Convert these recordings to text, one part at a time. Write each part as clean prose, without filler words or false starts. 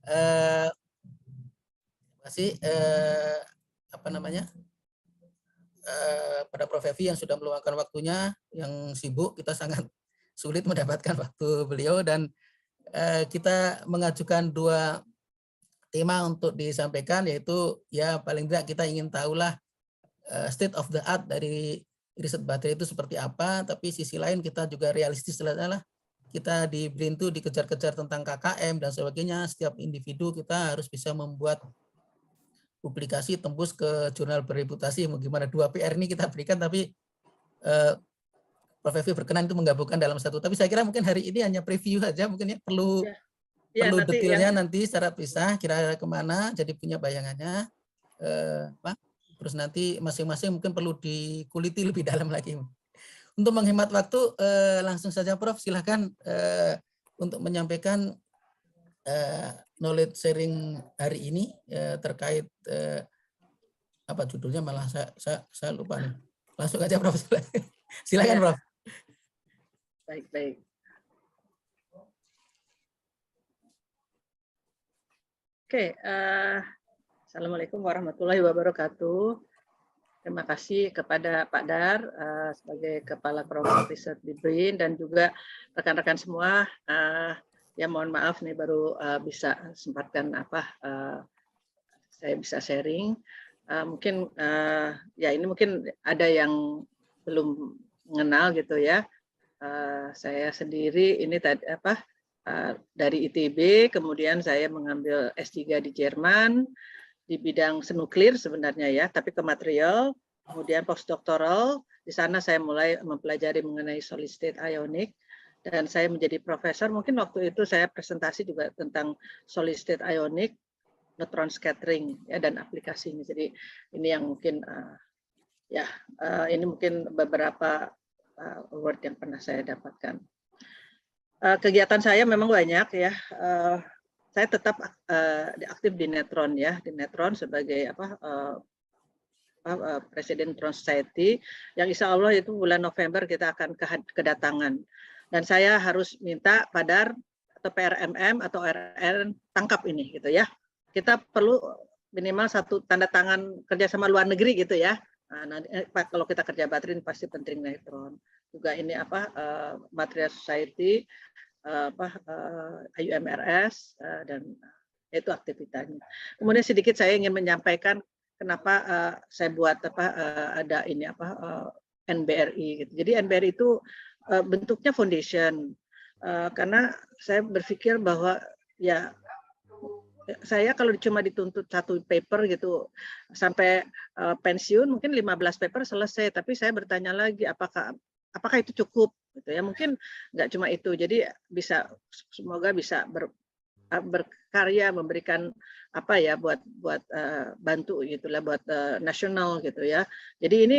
eh, masih apa namanya pada Prof. Evi yang sudah meluangkan waktunya, yang sibuk, kita sangat sulit mendapatkan waktu beliau, dan kita mengajukan 2 tema untuk disampaikan, yaitu ya paling tidak kita ingin tahulah state of the art dari riset baterai itu seperti apa, tapi sisi lain kita juga realistis lah, kita di BRIN itu dikejar-kejar tentang KKM dan sebagainya. Setiap individu kita harus bisa membuat publikasi tembus ke jurnal berreputasi. Mau gimana, 2 PR ini kita berikan, tapi Prof. Evi berkenan itu menggabungkan dalam satu. Tapi saya kira mungkin hari ini hanya preview saja, mungkin ya, perlu nanti detailnya nanti secara pisah, kira-kira kemana, jadi punya bayangannya. Pak. Terus nanti masing-masing mungkin perlu dikuliti lebih dalam lagi. Untuk menghemat waktu, langsung saja Prof, silakan untuk menyampaikan knowledge sharing hari ini terkait apa judulnya, malah saya lupa nih. Langsung aja Prof. Silakan Prof. Baik. Oke, Assalamualaikum warahmatullahi wabarakatuh. Terima kasih kepada Pak Dar sebagai Kepala Kelompok Riset di BRIN, dan juga rekan-rekan semua. Ya mohon maaf nih baru bisa sempatkan saya bisa sharing. Mungkin ya ini mungkin ada yang belum mengenal gitu ya. Saya sendiri ini tadi dari ITB, kemudian saya mengambil S3 di Jerman di bidang senuklir sebenarnya ya, tapi ke material. Kemudian postdoktoral, di sana saya mulai mempelajari mengenai solid state ionic, dan saya menjadi profesor. Mungkin waktu itu saya presentasi juga tentang solid state ionic, neutron scattering ya, dan aplikasinya. Jadi ini yang mungkin ini mungkin beberapa award yang pernah saya dapatkan. Kegiatan saya memang banyak ya. Saya tetap aktif di Netron ya, di Netron sebagai Presiden Neutron Society, yang insya Allah itu bulan November kita akan kedatangan. Dan saya harus minta Padar atau PRMM atau RN tangkap ini gitu ya. Kita perlu minimal 1 tanda tangan kerjasama luar negeri gitu ya. Nah, kalau kita kerja baterai pasti penting Neutron. Juga ini Material Society, IUMRS, dan itu aktivitasnya. Kemudian sedikit saya ingin menyampaikan kenapa saya buat ada ini NBRI gitu. Jadi NBRI itu bentuknya foundation, karena saya berpikir bahwa ya saya kalau cuma dituntut 1 paper gitu sampai pensiun mungkin 15 paper selesai, tapi saya bertanya lagi apakah itu cukup gitu ya. Mungkin nggak cuma itu, jadi semoga bisa berkarya, memberikan buat bantu gitulah buat nasional gitu ya. Jadi ini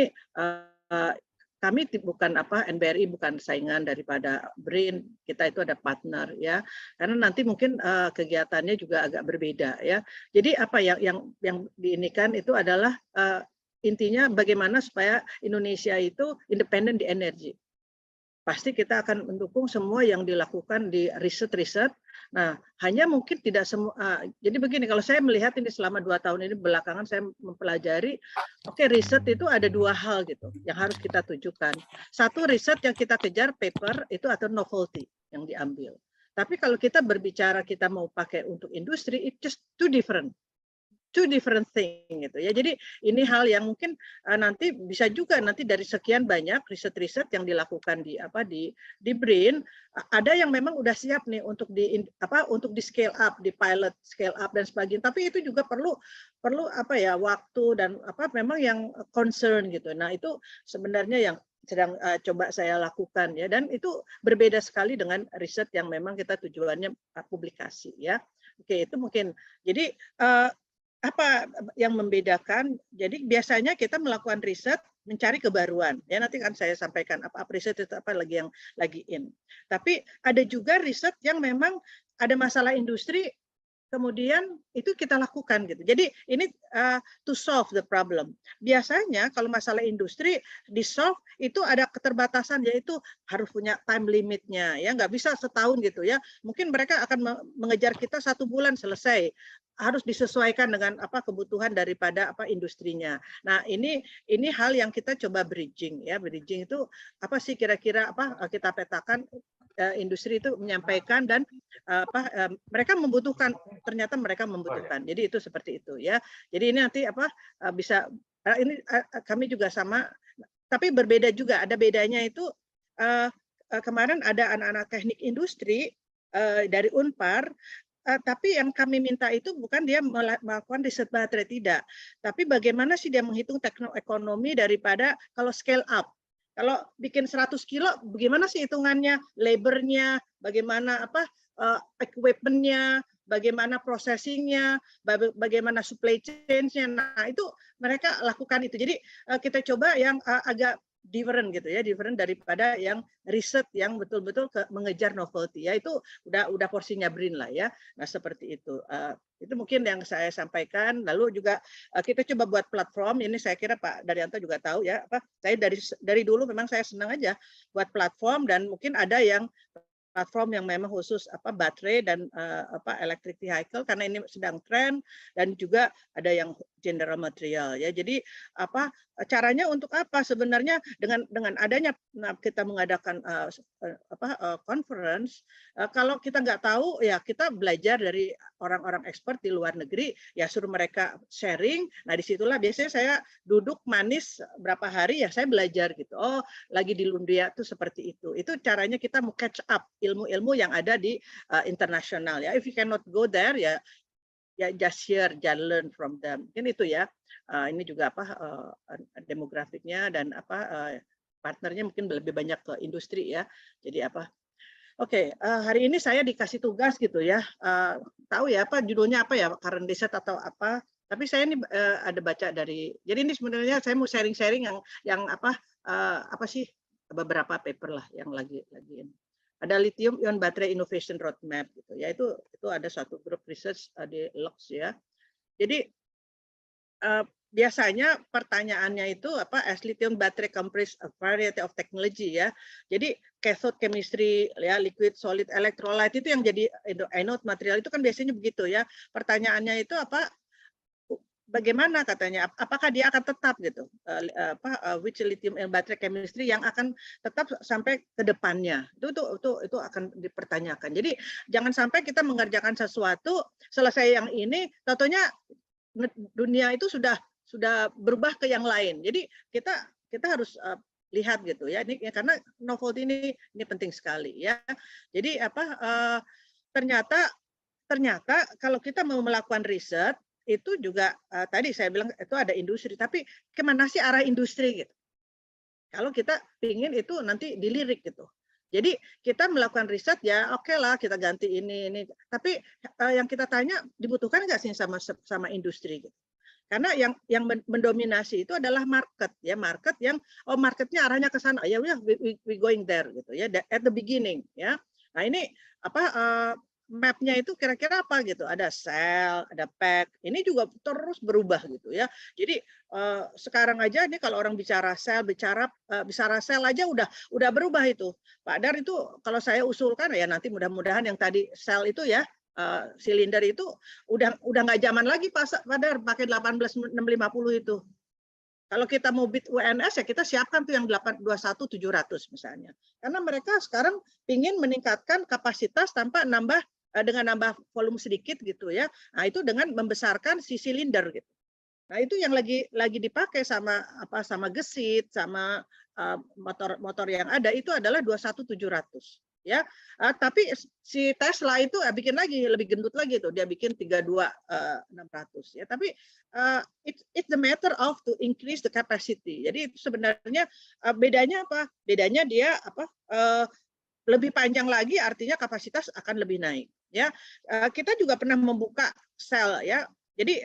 kami bukan NBRI bukan saingan daripada BRIN, kita itu ada partner ya, karena nanti mungkin kegiatannya juga agak berbeda ya. Jadi yang diinikan itu adalah intinya bagaimana supaya Indonesia itu independen di energi. Pasti kita akan mendukung semua yang dilakukan di riset-riset. Nah, hanya mungkin tidak semua. Jadi begini, kalau saya melihat ini selama 2 tahun ini belakangan saya mempelajari, riset itu ada 2 hal gitu yang harus kita tujukan. Satu, riset yang kita kejar paper itu atau novelty yang diambil. Tapi kalau kita berbicara kita mau pakai untuk industri, it's just two different thing gitu ya. Jadi ini hal yang mungkin nanti bisa juga nanti dari sekian banyak riset-riset yang dilakukan di BRIN, ada yang memang udah siap nih untuk di scale up, di pilot scale up dan sebagainya. Tapi itu juga perlu waktu dan memang yang concern gitu. Nah, itu sebenarnya yang sedang coba saya lakukan ya, dan itu berbeda sekali dengan riset yang memang kita tujuannya publikasi ya. Oke, itu mungkin. Jadi apa yang membedakan? Jadi biasanya kita melakukan riset mencari kebaruan ya, nanti kan saya sampaikan apa riset itu lagi yang lagi in. Tapi ada juga riset yang memang ada masalah industri, kemudian itu kita lakukan gitu. Jadi ini to solve the problem. Biasanya kalau masalah industri di solve itu ada keterbatasan, yaitu harus punya time limitnya, ya nggak bisa setahun gitu ya. Mungkin mereka akan mengejar kita 1 bulan selesai. Harus disesuaikan dengan kebutuhan daripada industrinya. Nah ini hal yang kita coba bridging ya. Bridging itu apa sih kira-kira kita petakan. Industri itu menyampaikan dan mereka membutuhkan, ternyata mereka membutuhkan. Jadi itu seperti itu ya. Jadi ini nanti bisa ini kami juga sama, tapi berbeda juga. Ada bedanya itu kemarin ada anak-anak teknik industri dari Unpar. Tapi yang kami minta itu bukan dia melakukan riset baterai, tidak. Tapi bagaimana sih dia menghitung teknoekonomi daripada kalau scale up. Kalau bikin 100 kilo, bagaimana sih hitungannya, labornya, bagaimana equipment-nya, bagaimana processing-nya, bagaimana supply chain-nya. Nah, itu mereka lakukan itu. Jadi kita coba yang agak different gitu ya, different daripada yang riset yang betul-betul mengejar novelty ya. Itu udah porsinya BRIN lah ya. Nah, seperti itu. Itu mungkin yang saya sampaikan. Lalu juga kita coba buat platform. Ini saya kira Pak Daryanto juga tahu ya. Saya dari dulu memang saya senang aja buat platform, dan mungkin ada yang platform yang memang khusus baterai dan electric vehicle karena ini sedang tren, dan juga ada yang general material ya. Jadi caranya untuk apa sebenarnya dengan adanya kita mengadakan conference, kalau kita nggak tahu ya kita belajar dari orang-orang expert di luar negeri ya, suruh mereka sharing. Nah disitulah biasanya saya duduk manis berapa hari ya, saya belajar gitu. Oh lagi di Lundia tuh seperti itu caranya kita mau catch up ilmu-ilmu yang ada di internasional ya. If you cannot go there ya just share, just learn from them. Mungkin itu ya. Ini juga demografiknya dan partnernya mungkin lebih banyak ke industri ya. Jadi Oke, hari ini saya dikasih tugas gitu ya. Tahu ya judulnya apa ya, current research atau apa. Tapi saya ini ada baca dari. Jadi ini sebenarnya saya mau sharing-sharing yang apa sih beberapa paper lah yang lagi ini. Ada lithium ion battery innovation roadmap gitu ya. Itu ada suatu grup research di LOX ya. Jadi biasanya pertanyaannya itu as lithium battery comprise a variety of technology ya. Jadi cathode chemistry ya, liquid solid electrolyte itu yang jadi anode material itu kan biasanya begitu ya. Pertanyaannya itu bagaimana katanya, apakah dia akan tetap gitu, which lithium ion battery chemistry yang akan tetap sampai ke depannya, itu akan dipertanyakan. Jadi jangan sampai kita mengerjakan sesuatu selesai yang ini, tentunya dunia itu sudah berubah ke yang lain. Jadi kita harus lihat gitu ya, ini karena novelty ini penting sekali ya. Jadi ternyata kalau kita mau melakukan riset itu juga tadi saya bilang itu ada industri, tapi kemana sih arah industri gitu? Kalau kita ingin itu nanti dilirik gitu. Jadi kita melakukan riset ya oke lah kita ganti ini. Tapi yang kita tanya dibutuhkan nggak sih sama industri gitu? Karena yang mendominasi itu adalah market ya, market yang marketnya arahnya ke sana ya, we going there gitu ya, at the beginning ya. Nah ini mapnya itu kira-kira apa gitu, ada sell, ada pack, ini juga terus berubah gitu ya. Jadi sekarang aja nih kalau orang bicara sell aja udah berubah itu Pak Dar. Itu kalau saya usulkan ya nanti mudah-mudahan yang tadi sell itu ya silinder itu udah nggak zaman lagi Pak Dar pakai 18650 itu. Kalau kita mau bid UNS ya kita siapkan tuh yang 21700 misalnya. Karena mereka sekarang ingin meningkatkan kapasitas tanpa dengan nambah volume sedikit gitu ya. Nah, itu dengan membesarkan si silinder gitu. Nah, itu yang lagi dipakai sama gesit, sama motor yang ada itu adalah 21700 ya. Tapi si Tesla itu bikin lagi lebih gendut lagi tuh, dia bikin 32600 ya. Tapi it's the matter of to increase the capacity. Jadi itu sebenarnya bedanya apa? Bedanya dia lebih panjang lagi, artinya kapasitas akan lebih naik ya. Kita juga pernah membuka sel ya. Jadi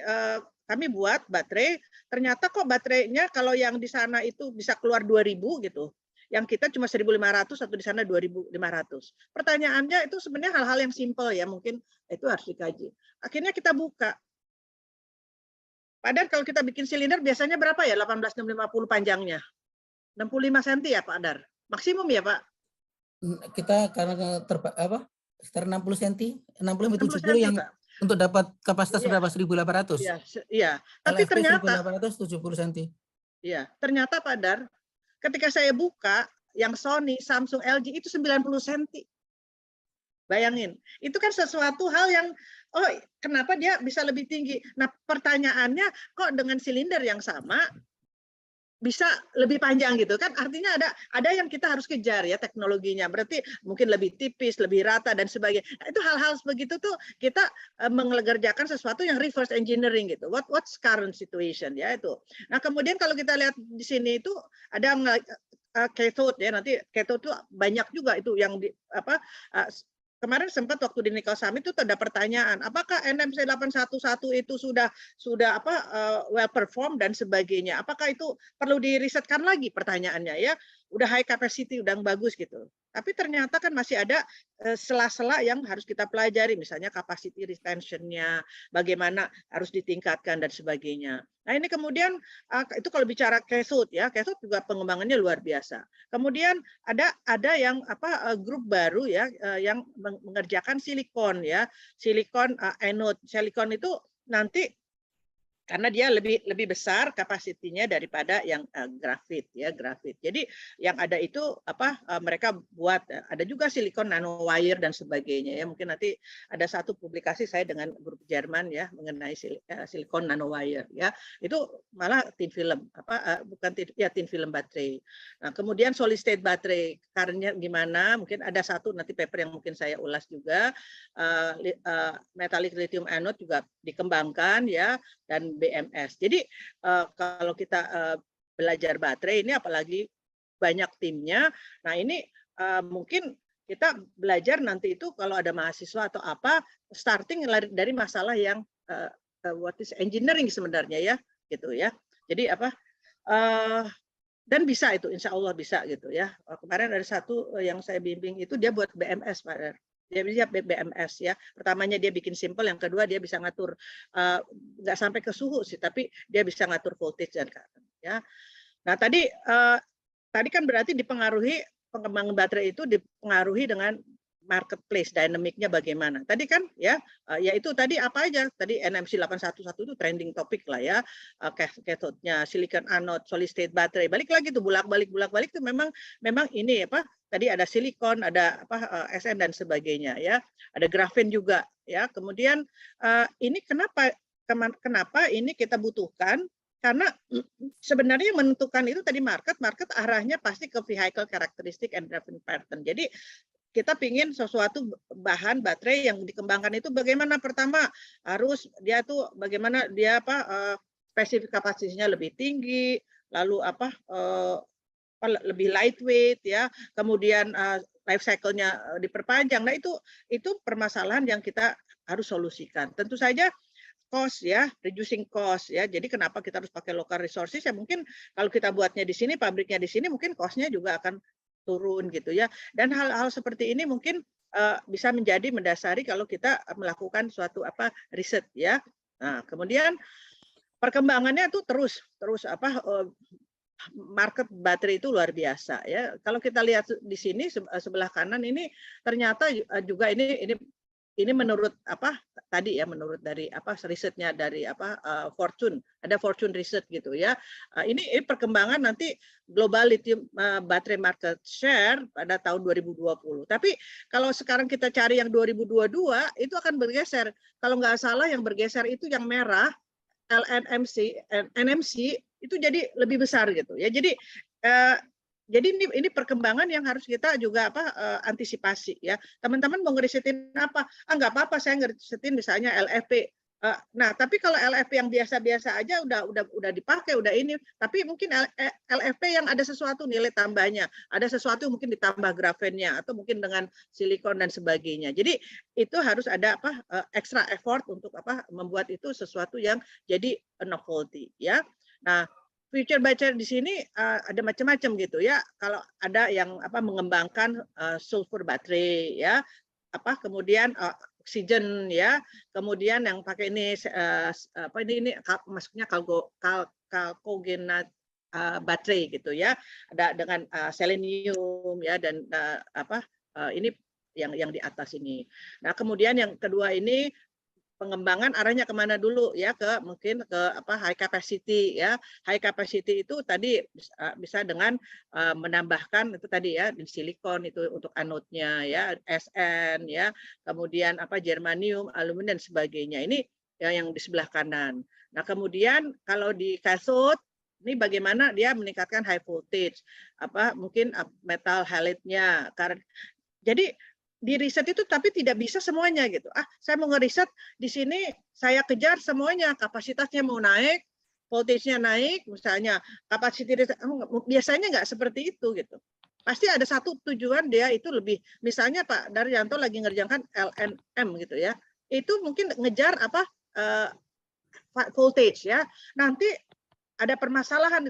kami buat baterai, ternyata kok baterainya kalau yang di sana itu bisa keluar 2000 gitu. yang kita cuma 1.500 atau di sana 2.500. Pertanyaannya itu sebenarnya hal-hal yang simpel ya, mungkin itu harus dikaji. Akhirnya kita buka. Padahal kalau kita bikin silinder biasanya berapa ya? 18,650 panjangnya. 65 cm ya Pak Dar. Maksimum ya Pak? Kita karena sekitar 60 cm, 60 60 70 yang cm, Pak. untuk dapat kapasitas Iya. berapa? 1.800. Iya. Tapi LFP ternyata 1.870 cm. Iya, ternyata Pak Dar, ketika saya buka yang Sony, Samsung, LG itu 90 cm. Bayangin, itu kan sesuatu hal yang, oh kenapa dia bisa lebih tinggi? Nah pertanyaannya, kok dengan silinder yang sama, bisa lebih panjang gitu kan, artinya ada yang kita harus kejar ya teknologinya, berarti mungkin lebih tipis, lebih rata dan sebagainya. Nah, itu hal-hal begitu tuh kita mengerjakan sesuatu yang reverse engineering gitu. What's current situation ya itu. Nah kemudian kalau kita lihat di sini itu ada cathode ya, nanti cathode itu banyak juga itu yang kemarin sempat waktu di Nickel Summit itu ada pertanyaan, apakah NMC 811 itu sudah well perform dan sebagainya. Apakah itu perlu dirisetkan lagi pertanyaannya ya? Udah high capacity, udah bagus gitu. Tapi ternyata kan masih ada sela-sela yang harus kita pelajari, misalnya capacity retention-nya, bagaimana harus ditingkatkan dan sebagainya. Nah ini kemudian itu kalau bicara cathode ya, cathode juga pengembangannya luar biasa. Kemudian ada yang grup baru ya yang mengerjakan silikon ya, silikon anode. Silikon itu nanti karena dia lebih besar kapasitinya daripada yang grafit ya, grafit. Jadi yang ada itu mereka buat ada juga silikon nanowire dan sebagainya ya. Mungkin nanti ada satu publikasi saya dengan grup Jerman ya mengenai silikon nanowire ya. Itu malah thin film bukan thin film baterai. Nah, kemudian solid state baterai karena gimana? Mungkin ada satu nanti paper yang mungkin saya ulas juga metallic lithium anode juga dikembangkan ya, dan BMS. Jadi kalau kita belajar baterai ini apalagi banyak timnya. Nah ini mungkin kita belajar nanti itu kalau ada mahasiswa atau apa starting dari masalah yang what is engineering sebenarnya ya gitu ya. Jadi dan bisa itu insya Allah bisa gitu ya. Kemarin ada satu yang saya bimbing itu dia buat BMS Pak. Dia bisa BMS ya. Pertamanya dia bikin simple, yang kedua dia bisa ngatur nggak sampai ke suhu sih, tapi dia bisa ngatur voltage dan current ya. Nah tadi kan berarti dipengaruhi pengembangan baterai itu dipengaruhi dengan marketplace dinamiknya bagaimana. Tadi kan ya yaitu tadi apa aja? Tadi NMC 811 itu trending topik lah ya. Cathode-nya, silicon anode, solid state battery. Balik lagi tuh bolak-balik itu memang ini tadi ada silikon, ada SN dan sebagainya ya. Ada grafen juga ya. Kemudian ini kenapa ini kita butuhkan? Karena sebenarnya yang menentukan itu tadi market arahnya pasti ke vehicle characteristic and driving pattern. Jadi kita pingin sesuatu bahan baterai yang dikembangkan itu bagaimana pertama harus dia tuh bagaimana dia spesifik kapasitasnya lebih tinggi, lalu lebih lightweight ya, kemudian life cycle-nya diperpanjang. Nah itu permasalahan yang kita harus solusikan. Tentu saja cost ya, reducing cost ya. Jadi kenapa kita harus pakai local resources ya, mungkin kalau kita buatnya di sini, pabriknya di sini, mungkin cost-nya juga akan turun gitu ya. Dan hal-hal seperti ini mungkin bisa menjadi mendasari kalau kita melakukan suatu riset ya. Nah, kemudian perkembangannya itu terus market baterai itu luar biasa ya. Kalau kita lihat di sini sebelah kanan ini ternyata juga ini menurut tadi ya, menurut dari risetnya dari Fortune, ada Fortune Research gitu ya. Ini perkembangan nanti global lithium baterai market share pada tahun 2020. Tapi kalau sekarang kita cari yang 2022 itu akan bergeser. Kalau nggak salah yang bergeser itu yang merah NMC itu jadi lebih besar gitu ya. Jadi ini perkembangan yang harus kita juga antisipasi ya. Teman-teman mau ngerisetin apa? Nggak apa-apa saya ngerisetin misalnya LFP. Nah, tapi kalau LFP yang biasa-biasa aja udah dipakai, udah ini. Tapi mungkin LFP yang ada sesuatu nilai tambahnya, ada sesuatu mungkin ditambah grafennya atau mungkin dengan silikon dan sebagainya. Jadi itu harus ada extra effort untuk membuat itu sesuatu yang jadi novelty ya. Nah, future battery di sini ada macam-macam gitu ya. Kalau ada yang mengembangkan sulfur baterai ya, kemudian oksigen ya, kemudian yang pakai ini ini maksudnya kalkogenat baterai gitu ya. Ada dengan selenium ya dan ini yang di atas ini. Nah, kemudian yang kedua ini pengembangan arahnya kemana dulu ya, mungkin ke high capacity ya. High capacity itu tadi bisa dengan menambahkan itu tadi ya, di silikon itu untuk anodnya ya, SN ya, kemudian germanium, aluminium dan sebagainya. Ini ya yang di sebelah kanan. Nah, kemudian kalau di cathode ini bagaimana dia meningkatkan high voltage, mungkin metal halide-nya. Jadi di riset itu tapi tidak bisa semuanya gitu. Saya mau ngeriset di sini, saya kejar semuanya, kapasitasnya mau naik, voltage-nya naik, misalnya kapasitas biasanya nggak seperti itu gitu. Pasti ada satu tujuan dia itu lebih, misalnya Pak Daryanto lagi ngerjakan LNM gitu ya. Itu mungkin ngejar voltage ya. Nanti ada permasalahan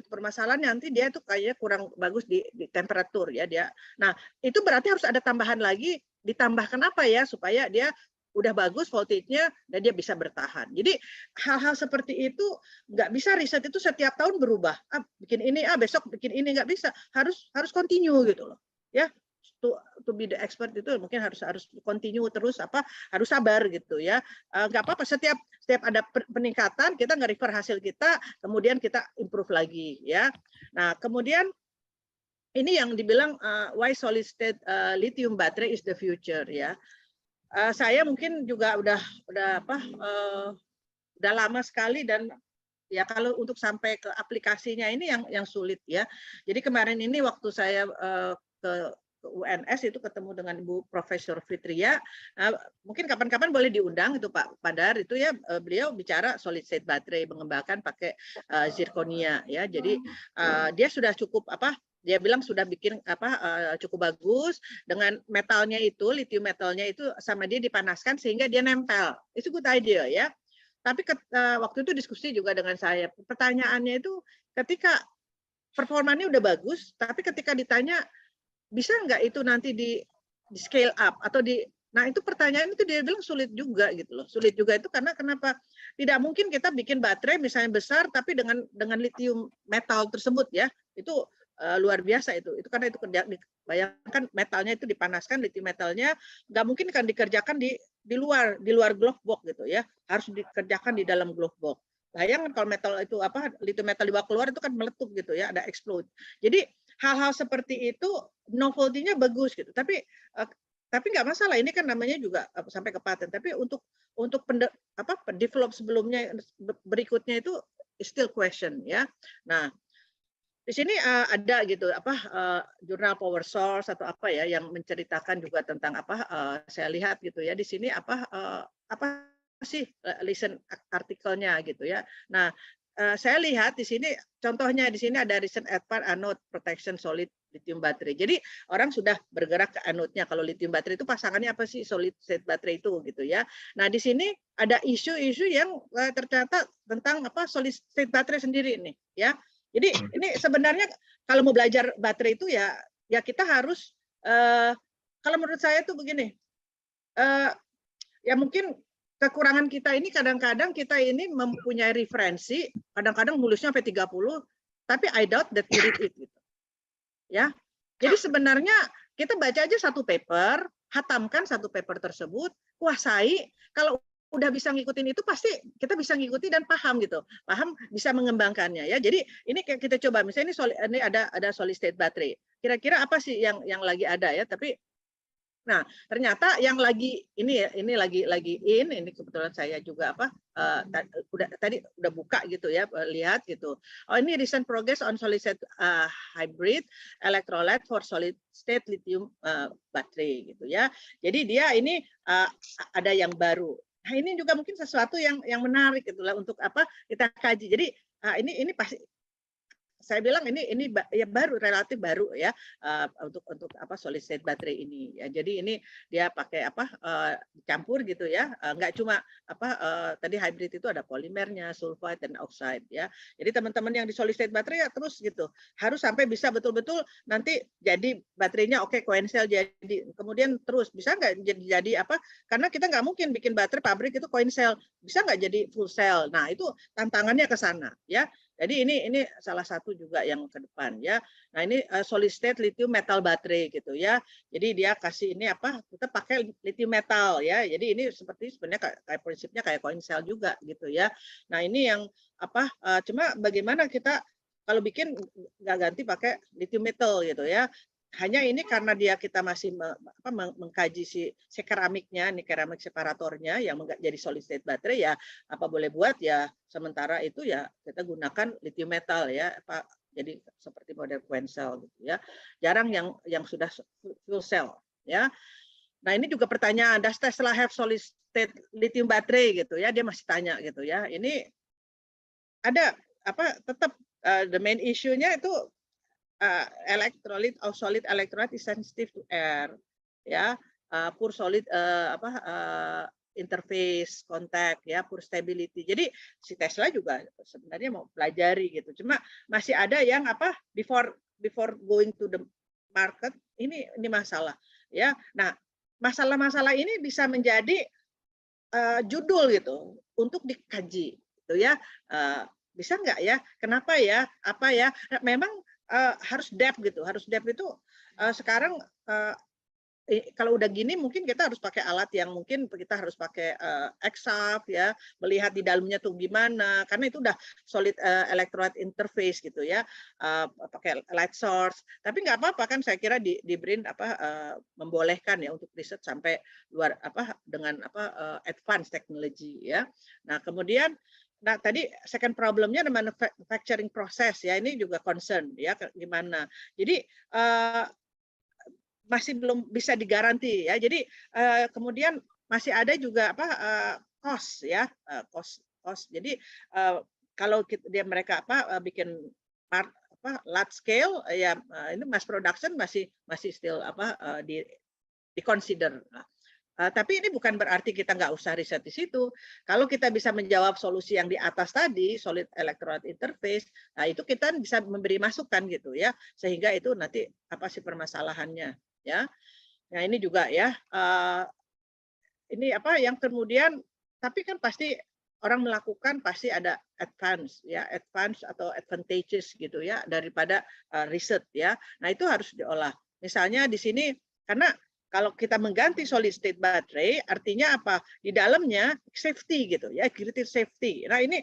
nanti dia tuh kayaknya kurang bagus di temperatur ya dia. Nah, itu berarti harus ada tambahan lagi, ditambahkan apa ya supaya dia udah bagus voltage-nya dan dia bisa bertahan. Jadi hal-hal seperti itu nggak bisa riset itu setiap tahun berubah. Bikin ini, besok bikin ini, nggak bisa. Harus continue gitu loh. Ya, to be the expert itu mungkin harus continue terus harus sabar gitu ya. Nggak apa-apa, setiap ada peningkatan kita nge-refer hasil kita, kemudian kita improve lagi ya. Nah, kemudian ini yang dibilang why solid state lithium battery is the future ya. Saya mungkin juga udah lama sekali dan ya kalau untuk sampai ke aplikasinya ini yang sulit ya. Jadi kemarin ini waktu saya ke UNS itu ketemu dengan Ibu Profesor Fitria, mungkin kapan-kapan boleh diundang itu Pak Padar itu ya, beliau bicara solid state battery mengembangkan pakai zirconia ya. Jadi dia sudah cukup dia bilang sudah bikin cukup bagus dengan metalnya itu, lithium metalnya itu sama dia dipanaskan sehingga dia nempel. Itu good idea ya. Tapi waktu itu diskusi juga dengan saya. Pertanyaannya itu ketika performanya udah bagus, tapi ketika ditanya bisa nggak itu nanti di scale up atau nah itu pertanyaan itu dia bilang sulit juga gitu loh. Sulit juga itu karena kenapa? Tidak mungkin kita bikin baterai misalnya besar tapi dengan lithium metal tersebut ya. Itu luar biasa itu. Itu karena itu bayangkan metalnya itu dipanaskan, lithium metalnya nggak mungkin kan dikerjakan di luar glove box gitu ya. Harus dikerjakan di dalam glove box. Bayangkan kalau metal itu lithium metal dibawa keluar itu kan meletup gitu ya, ada explode. Jadi hal-hal seperti itu novelty-nya bagus gitu. Tapi nggak masalah, ini kan namanya juga sampai ke paten. Tapi untuk develop sebelumnya berikutnya itu still question ya. Nah, di sini ada gitu jurnal Power Source atau apa ya yang menceritakan juga tentang saya lihat gitu ya di sini apa sih listen artikelnya gitu ya. Nah, saya lihat di sini contohnya di sini ada recent advance anode protection solid lithium battery. Jadi orang sudah bergerak ke anodenya. Kalau lithium battery itu pasangannya apa sih solid state battery itu gitu ya. Nah, di sini ada isu-isu yang tercatat tentang solid state battery sendiri nih ya. Jadi ini sebenarnya kalau mau belajar baterai itu ya kita harus kalau menurut saya tuh begini. Ya mungkin kekurangan kita ini kadang-kadang kita ini mempunyai referensi, kadang-kadang nulisnya sampai 30, tapi I doubt that you read it gitu. Ya. Jadi sebenarnya kita baca aja satu paper, hatamkan satu paper tersebut, kuasai, kalau udah bisa ngikutin itu pasti kita bisa ngikuti dan paham gitu. Paham bisa mengembangkannya ya. Jadi ini kita coba misalnya ini ada solid state battery. Kira-kira apa sih yang lagi ada ya, tapi nah, ternyata yang lagi ini ini kebetulan saya juga tadi udah buka gitu ya, lihat gitu. Oh, ini recent progress on solid state hybrid electrolyte for solid state lithium battery gitu ya. Jadi dia ini ada yang baru. Nah, ini juga mungkin sesuatu yang menarik gitulah untuk kita kaji. Jadi ini pasti saya bilang ini ya baru, relatif baru ya, untuk apa solid state baterai ini ya. Jadi ini dia pakai apa campur gitu ya, nggak cuma apa tadi hybrid itu ada polimernya, sulfide dan oxide ya. Jadi teman-teman yang di solid state baterai ya terus gitu, harus sampai bisa betul-betul nanti jadi baterainya oke, coin cell jadi, kemudian terus bisa nggak jadi apa, karena kita nggak mungkin bikin baterai pabrik itu coin cell, bisa nggak jadi full cell. Nah itu tantangannya ke sana ya. Jadi ini salah satu juga yang ke depan ya. Nah ini solid state lithium metal baterai gitu ya. Jadi dia kasih ini apa, kita pakai lithium metal ya. Jadi ini seperti sebenarnya kayak prinsipnya kayak coin cell juga gitu ya. Nah ini yang apa, cuma bagaimana kita kalau bikin nggak ganti pakai lithium metal gitu ya. Hanya ini karena kita masih mengkaji si keramiknya, nih keramik separatornya yang jadi solid state baterai ya, apa boleh buat ya, sementara itu ya kita gunakan lithium metal ya, jadi seperti model coin cell gitu ya. Jarang yang sudah full cell ya. Nah ini juga pertanyaan, does Tesla have solid state lithium battery gitu ya, dia masih tanya gitu ya. Ini ada apa, tetap the main issue-nya itu electrolyte or solid electrolyte is sensitive to air ya, poor solid interface contact ya, poor stability. Jadi si Tesla juga sebenarnya mau pelajari gitu, cuma masih ada yang apa before going to the market ini masalah ya. Nah masalah-masalah ini bisa menjadi judul gitu untuk dikaji gitu ya. Bisa nggak ya, kenapa ya, apa ya, memang harus depth gitu, harus depth itu sekarang kalau udah gini mungkin kita harus pakai alat yang mungkin kita harus pakai XAF ya, melihat di dalamnya tuh gimana, karena itu udah solid electrolyte interface gitu ya, pakai light source. Tapi nggak apa-apa kan, saya kira di BRIN membolehkan ya untuk riset sampai luar apa dengan apa advanced technology ya. Nah kemudian nah tadi second problemnya the manufacturing process ya, ini juga concern ya, gimana. Jadi masih belum bisa digaransi ya. Jadi kemudian masih ada juga apa cost ya, cost. Jadi kalau mereka bikin large scale ya, ini mass production masih still di consider. Tapi ini bukan berarti kita nggak usah riset di situ. Kalau kita bisa menjawab solusi yang di atas tadi, solid electrolyte interface, nah itu kita bisa memberi masukan gitu ya, sehingga itu nanti apa sih permasalahannya ya. Nah ini juga ya, ini apa yang kemudian, tapi kan pasti orang melakukan pasti ada advance ya, advance atau advantages gitu ya daripada riset ya. Nah itu harus diolah. Misalnya di sini karena kalau kita mengganti solid state battery, artinya apa? Di dalamnya safety gitu ya, grid safety. Nah ini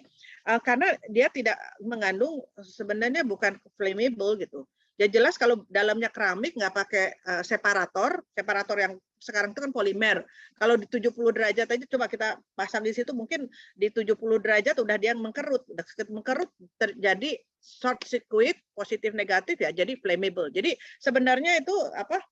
karena dia tidak mengandung, sebenarnya bukan flammable gitu. Ya jelas kalau dalamnya keramik nggak pakai separator yang sekarang itu kan polimer. Kalau di 70 derajat aja coba kita pasang di situ, mungkin di 70 derajat udah dia mengkerut, terjadi short circuit positif negatif ya, jadi flammable. Jadi sebenarnya itu apa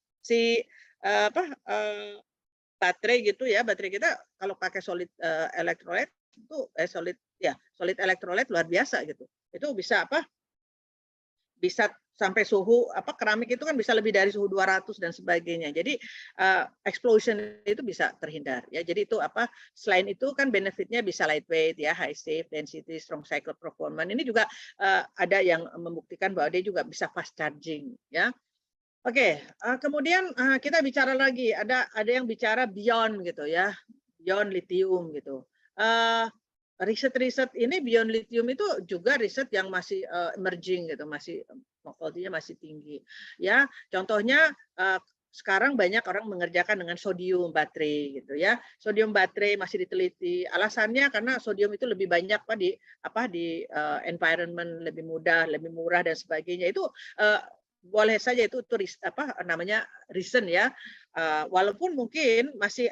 baterai gitu ya, baterai kita kalau pakai solid electrolyte itu solid electrolyte luar biasa gitu. Itu bisa bisa sampai suhu keramik itu kan bisa lebih dari suhu 200 dan sebagainya. Jadi explosion itu bisa terhindar ya. Jadi itu selain itu kan benefitnya bisa lightweight ya, high safe density, strong cycle performance. Ini juga ada yang membuktikan bahwa dia juga bisa fast charging ya. Oke, kemudian kita bicara lagi, ada yang bicara beyond gitu ya, beyond lithium gitu. Riset-riset ini beyond lithium itu juga riset yang masih emerging gitu, masih novelty-nya masih tinggi. Ya, contohnya sekarang banyak orang mengerjakan dengan sodium baterai gitu ya. Sodium baterai masih diteliti. Alasannya karena sodium itu lebih banyak di environment, lebih mudah, lebih murah dan sebagainya. Itu boleh saja itu namanya reason ya, walaupun mungkin masih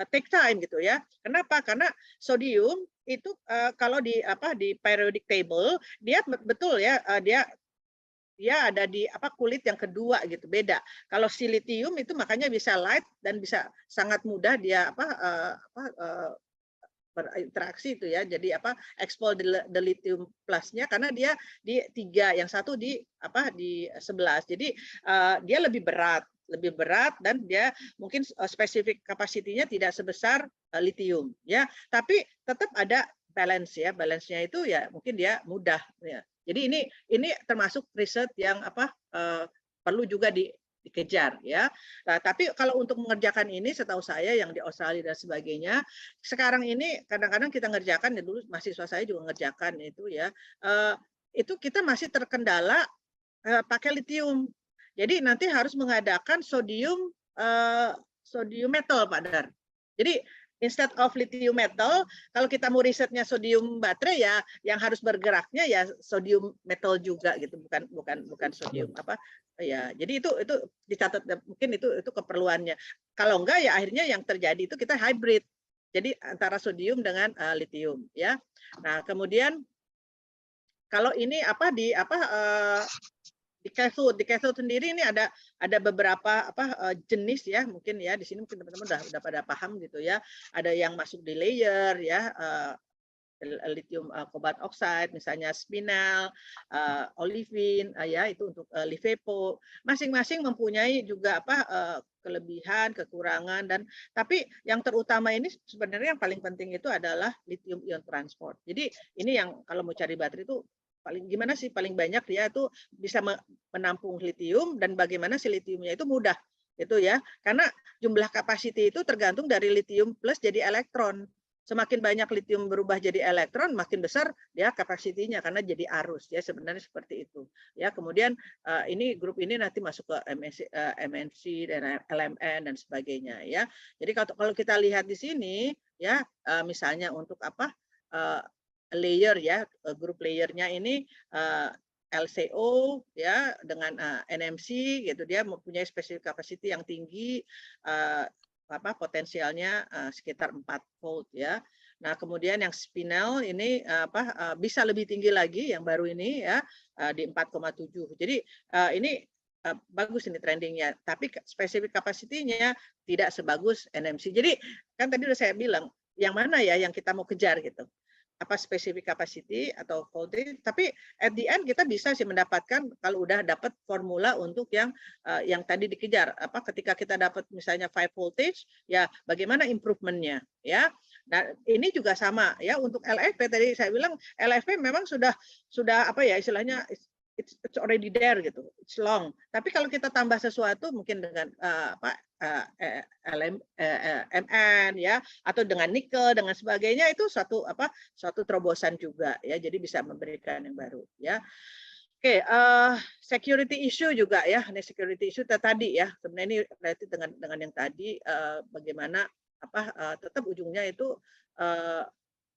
take time gitu ya. Kenapa? Karena sodium itu kalau di periodic table dia betul ya, dia ada di kulit yang kedua gitu, beda. Kalau si lithium itu makanya bisa light dan bisa sangat mudah dia interaksi itu ya. Jadi apa expel the lithium plusnya karena dia di 3, yang satu di 11. Jadi dia lebih berat dan dia mungkin spesifik kapasitinya tidak sebesar lithium ya. Tapi tetap ada balance ya. Balance-nya itu ya mungkin dia mudah ya. Jadi ini termasuk riset yang perlu juga dikejar ya. Nah, tapi kalau untuk mengerjakan ini setahu saya yang di Australia dan sebagainya, sekarang ini kadang-kadang kita ngerjakan ya, dulu mahasiswa saya juga ngerjakan itu ya. Itu kita masih terkendala pakai lithium. Jadi nanti harus mengadakan sodium metal Pak Dar. Jadi instead of lithium metal, kalau kita mau risetnya sodium baterai ya, yang harus bergeraknya ya sodium metal juga gitu, bukan sodium ya. Jadi itu dicatat, mungkin itu keperluannya. Kalau enggak ya akhirnya yang terjadi itu kita hybrid. Jadi antara sodium dengan lithium ya. Nah, kemudian kalau ini di cathode sendiri ini ada beberapa jenis ya, mungkin ya di sini mungkin teman-teman udah pada paham gitu ya. Ada yang masuk di layer ya, lithium cobalt oxide misalnya, spinel, olivine ya, itu untuk LiFePO. Masing-masing mempunyai juga kelebihan, kekurangan, dan tapi yang terutama ini sebenarnya yang paling penting itu adalah lithium ion transport. Jadi ini yang kalau mau cari baterai itu gimana sih paling banyak dia itu bisa menampung litium, dan bagaimana si litiumnya itu mudah itu ya, karena jumlah kapasiti itu tergantung dari litium plus jadi elektron. Semakin banyak litium berubah jadi elektron, makin besar dia kapasitinya karena jadi arus ya, sebenarnya seperti itu ya. Kemudian ini grup ini nanti masuk ke MNC dan LMN dan sebagainya ya. Jadi kalau kita lihat di sini ya, misalnya untuk layer ya, grup layernya ini LCO ya dengan NMC gitu, dia mempunyai specific capacity yang tinggi, potensialnya sekitar 4 volt ya. Nah, kemudian yang spinel ini bisa lebih tinggi lagi, yang baru ini ya di 4,7. Jadi ini bagus ini trendingnya, tapi spesifik kapasitinya tidak sebagus NMC. Jadi kan tadi udah saya bilang yang mana ya yang kita mau kejar gitu, apa spesifik capacity atau voltage, tapi at the end kita bisa sih mendapatkan kalau udah dapat formula untuk yang tadi dikejar, ketika kita dapat misalnya 5 voltage ya, bagaimana improvementnya ya. Nah, ini juga sama ya untuk LFP, tadi saya bilang LFP memang sudah istilahnya it's already there gitu, it's long. Tapi kalau kita tambah sesuatu mungkin dengan MN ya, atau dengan nikel dengan sebagainya, itu suatu terobosan juga ya, jadi bisa memberikan yang baru ya. Oke, security issue juga ya. Ini security issue tadi ya, sebenarnya ini related dengan yang tadi, bagaimana tetap ujungnya itu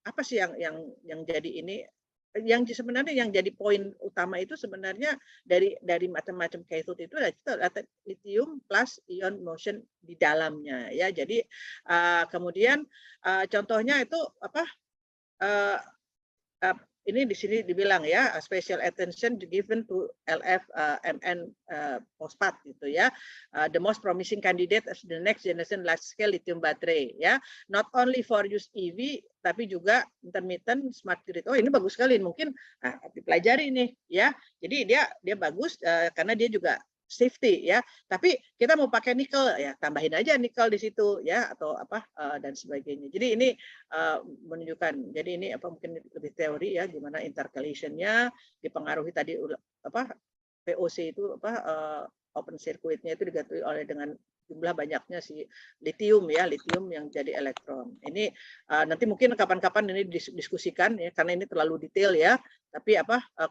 apa sih yang jadi ini, yang sebenarnya yang jadi poin utama itu sebenarnya dari macam-macam cathode itu ada lithium plus ion motion di dalamnya ya. Jadi kemudian contohnya itu ini di sini dibilang ya, special attention given to LF MN phosphate gitu ya. The most promising candidate as the next generation large scale lithium battery ya. Not only for use EV tapi juga intermittent smart grid. Oh, ini bagus sekali, mungkin dipelajari nih ya. Jadi dia bagus karena dia juga safety ya, tapi kita mau pakai nikel ya, tambahin aja nikel di situ ya, atau dan sebagainya. Jadi ini menunjukkan, jadi ini mungkin lebih teori ya, gimana intercalationnya dipengaruhi tadi VOC itu open circuitnya itu diganti oleh dengan jumlah banyaknya si lithium ya, lithium yang jadi elektron. Ini nanti mungkin kapan-kapan ini diskusikan ya, karena ini terlalu detail ya. Tapi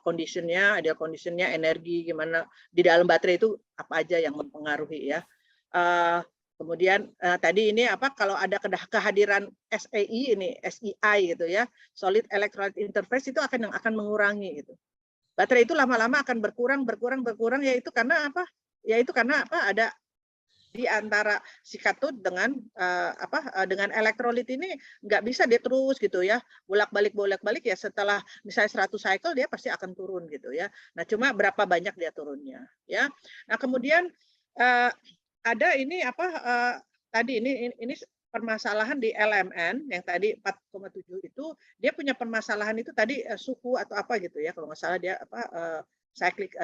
conditionnya, ideal conditionnya, energi gimana di dalam baterai itu apa aja yang mempengaruhi ya. Kemudian tadi ini kalau ada kehadiran SEI ini, SEI gitu ya, solid electrolyte interface, itu akan mengurangi gitu. Baterai itu lama-lama akan berkurang ya, itu karena apa? Ya itu karena ada di antara si katot dengan dengan elektrolit ini nggak bisa dia terus gitu ya, bolak-balik ya, setelah misalnya 100 cycle dia pasti akan turun gitu ya. Nah, cuma berapa banyak dia turunnya ya. Nah, kemudian ada ini tadi ini permasalahan di LMN yang tadi 4,7 itu, dia punya permasalahan itu tadi suhu atau apa gitu ya, kalau nggak salah dia cyclic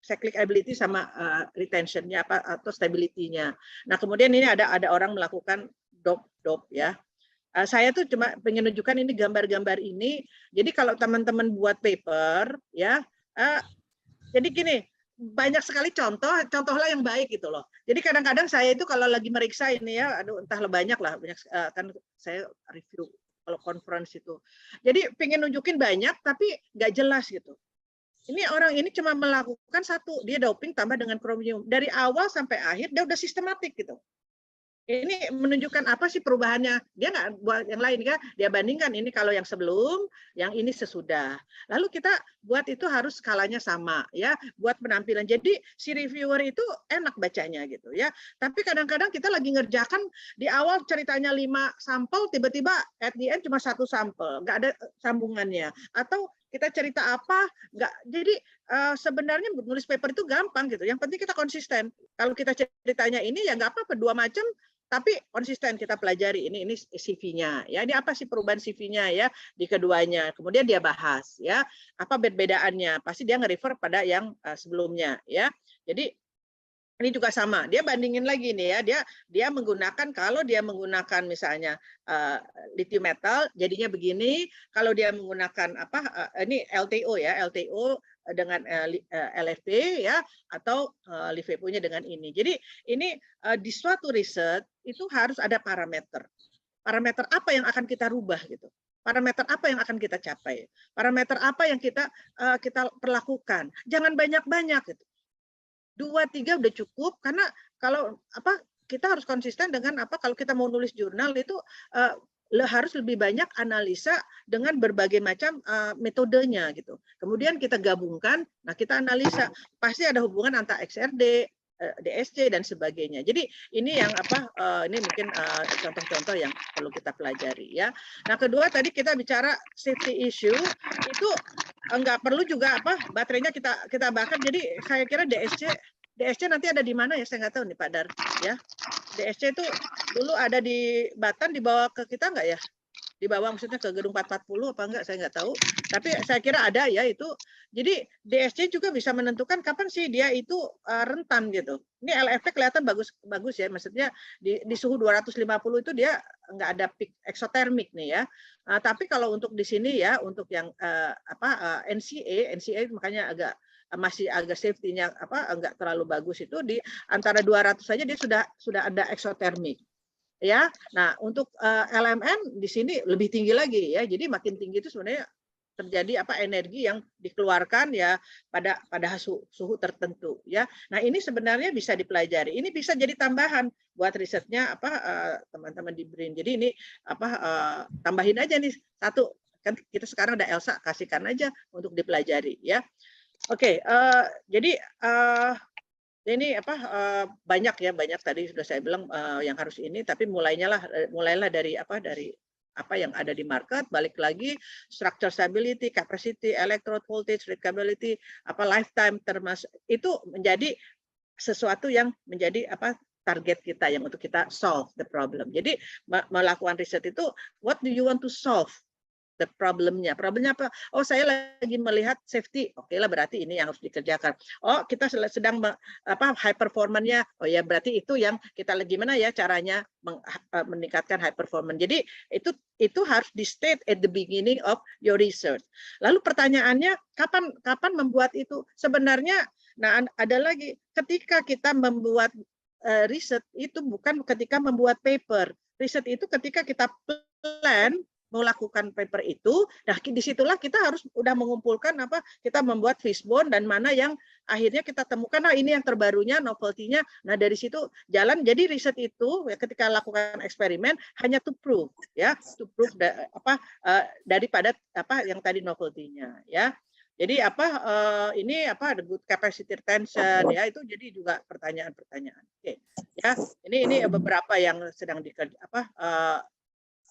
cyclic ability sama retention-nya atau stability-nya. Nah, kemudian ini ada orang melakukan dope ya. Saya tuh cuma pengen nunjukkan ini gambar-gambar ini. Jadi kalau teman-teman buat paper ya, jadi gini, banyak sekali contohlah yang baik gitu loh. Jadi kadang-kadang saya itu kalau lagi meriksa ini ya, aduh entahlah banyak kan saya review kalau conference itu. Jadi pengen nunjukin banyak tapi nggak jelas gitu. Ini orang ini cuma melakukan satu, dia doping tambah dengan chromium. Dari awal sampai akhir dia udah sistematik gitu. Ini menunjukkan apa sih perubahannya? Dia nggak buat yang lain kan? Dia bandingkan ini kalau yang sebelum, yang ini sesudah. Lalu kita buat itu harus skalanya sama ya, buat penampilan. Jadi si reviewer itu enak bacanya gitu ya. Tapi kadang-kadang kita lagi ngerjakan di awal ceritanya 5 sampel, tiba-tiba at the end cuma 1 sampel, nggak ada sambungannya. Atau kita cerita apa, nggak. Jadi sebenarnya menulis paper itu gampang gitu. Yang penting kita konsisten. Kalau kita ceritanya ini ya nggak apa-apa 2 macam. Tapi konsisten kita pelajari ini CV-nya ya, ini apa sih perubahan CV-nya ya di keduanya, kemudian dia bahas ya apa perbedaannya, pasti dia nge-refer pada yang sebelumnya ya. Jadi ini juga sama, dia bandingin lagi nih ya, dia menggunakan, kalau dia menggunakan misalnya lithium metal jadinya begini, kalau dia menggunakan ini LTO ya, LTO dengan LFP ya, atau LiFePO-nya dengan ini. Jadi ini di suatu riset itu harus ada parameter. Parameter apa yang akan kita rubah gitu. Parameter apa yang akan kita capai. Parameter apa yang kita perlakukan. Jangan banyak-banyak gitu. 2-3 udah cukup, karena kalau kita harus konsisten dengan kalau kita mau nulis jurnal itu harus lebih banyak analisa dengan berbagai macam metodenya gitu. Kemudian kita gabungkan, nah kita analisa, pasti ada hubungan antara XRD, DSC dan sebagainya. Jadi ini yang ini mungkin contoh-contoh yang perlu kita pelajari ya. Nah, kedua tadi kita bicara safety issue, itu enggak perlu juga baterainya kita bakar. Jadi saya kira DSC nanti ada di mana ya, saya nggak tahu nih Pak Dar ya. DSC itu dulu ada di Batan, dibawa ke kita nggak ya? Dibawa maksudnya ke gedung 440 apa enggak, saya nggak tahu. Tapi saya kira ada ya itu. Jadi DSC juga bisa menentukan kapan sih dia itu rentan gitu. Ini LFP kelihatan bagus ya, maksudnya di suhu 250 itu dia nggak ada peak eksotermik nih ya. Tapi kalau untuk di sini ya, untuk yang NCA makanya masih agak safety-nya enggak terlalu bagus, itu di antara 200 saja dia sudah ada eksotermik. Ya, nah untuk LMN di sini lebih tinggi lagi ya. Jadi makin tinggi itu sebenarnya terjadi energi yang dikeluarkan ya pada suhu tertentu ya. Nah ini sebenarnya bisa dipelajari. Ini bisa jadi tambahan buat risetnya teman-teman di BRIN. Jadi ini tambahin aja nih satu, kan kita sekarang ada Elsa, kasihkan aja untuk dipelajari ya. Oke, jadi ini banyak tadi sudah saya bilang yang harus ini, tapi mulailah dari apa yang ada di market, balik lagi structure stability, capacity, electrode voltage, readability, lifetime termasuk itu menjadi sesuatu yang menjadi target kita yang untuk kita solve the problem. Jadi melakukan riset itu what do you want to solve? Problemnya apa? Oh, saya lagi melihat safety. Oke lah, berarti ini yang harus dikerjakan. Oh, kita sedang high performance-nya. Oh ya, berarti itu yang kita gimana ya caranya meningkatkan high performance. Jadi itu harus di state at the beginning of your research. Lalu pertanyaannya kapan membuat itu? Sebenarnya ada lagi, ketika kita membuat riset itu bukan ketika membuat paper. Riset itu ketika kita plan melakukan paper itu, nah disitulah kita harus udah mengumpulkan kita membuat fishbone dan mana yang akhirnya kita temukan, nah ini yang terbarunya, novelty-nya, nah dari situ jalan. Jadi riset itu ya, ketika lakukan eksperimen hanya to prove daripada yang tadi novelty-nya ya. Jadi ini the good capacity retention ya, itu jadi juga pertanyaan-pertanyaan. Oke ya, ini beberapa yang sedang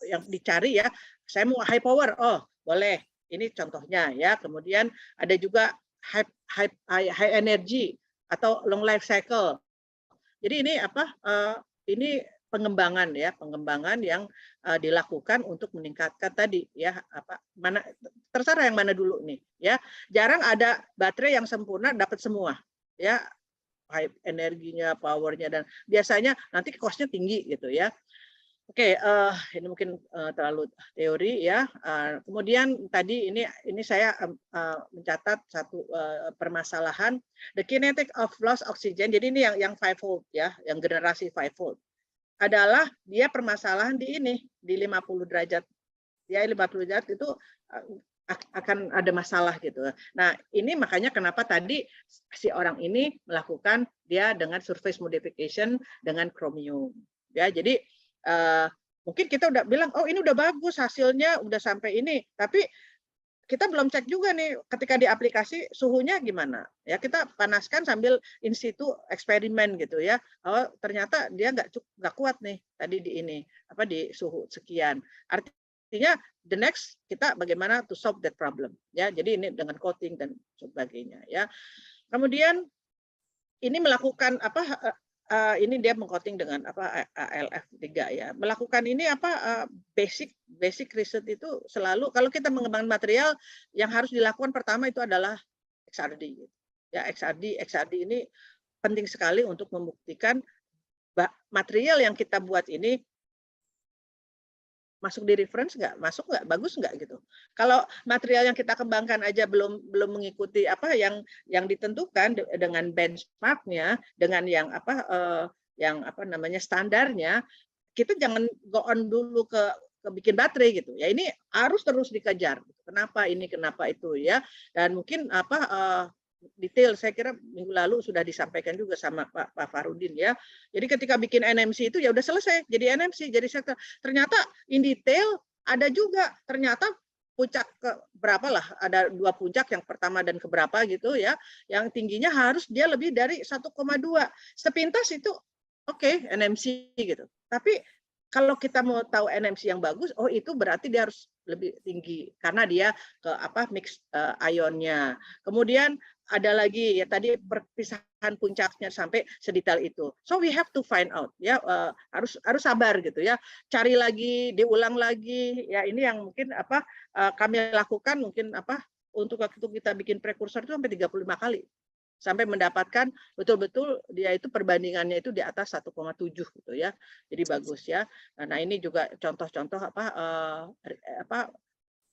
yang dicari ya. Saya mau high power, oh boleh, ini contohnya ya. Kemudian ada juga high energy atau long life cycle. Jadi ini ini pengembangan ya, pengembangan yang dilakukan untuk meningkatkan tadi ya, mana terserah yang mana dulu nih ya. Jarang ada baterai yang sempurna dapat semua ya, energinya, powernya, dan biasanya nanti cost-nya tinggi gitu ya. Oke, ini mungkin terlalu teori ya. Kemudian tadi ini saya mencatat satu permasalahan, the kinetic of loss oxygen. Jadi ini yang 5-volt ya, yang generasi 5-volt adalah dia permasalahan di ini di 50 derajat. Ya 50 derajat itu akan ada masalah gitu. Nah, ini makanya kenapa tadi si orang ini melakukan dia dengan surface modification dengan chromium. Ya, jadi mungkin kita udah bilang, oh ini udah bagus hasilnya, udah sampai ini, tapi kita belum cek juga nih ketika di aplikasi suhunya gimana. Ya kita panaskan sambil in situ eksperimen gitu ya. Oh ternyata dia nggak kuat nih tadi di ini di suhu sekian. Artinya the next kita bagaimana to solve that problem ya. Jadi ini dengan coating dan sebagainya ya. Kemudian ini melakukan ini dia mengcoating dengan ALF3 ya. Melakukan ini basic riset itu selalu kalau kita mengembangkan material yang harus dilakukan pertama itu adalah XRD. Ya, XRD ini penting sekali untuk membuktikan material yang kita buat ini masuk di reference nggak, masuk nggak, bagus nggak gitu. Kalau material yang kita kembangkan aja belum mengikuti yang ditentukan dengan benchmarknya, dengan yang standarnya, kita jangan go on dulu ke bikin baterai gitu. Ya ini harus terus dikejar. Kenapa ini, kenapa itu ya. Dan mungkin detail saya kira minggu lalu sudah disampaikan juga sama Pak Farudin ya. Jadi ketika bikin NMC itu ya udah selesai jadi NMC, jadi sektor. Ternyata in detail ada juga ternyata puncak ke berapa lah, ada 2 puncak, yang pertama dan keberapa gitu ya. Yang tingginya harus dia lebih dari 1,2. Sepintas itu oke, NMC gitu. Tapi kalau kita mau tahu NMC yang bagus, oh itu berarti dia harus lebih tinggi karena dia ke mix ionnya. Kemudian ada lagi ya tadi perpisahan puncaknya sampai sedetail itu. So we have to find out ya, harus sabar gitu ya. Cari lagi, diulang lagi. Ya ini yang mungkin kami lakukan mungkin untuk waktu kita bikin prekursor itu sampai 35 kali. Sampai mendapatkan betul-betul dia itu perbandingannya itu di atas 1,7 gitu ya. Jadi bagus ya. Nah, ini juga contoh-contoh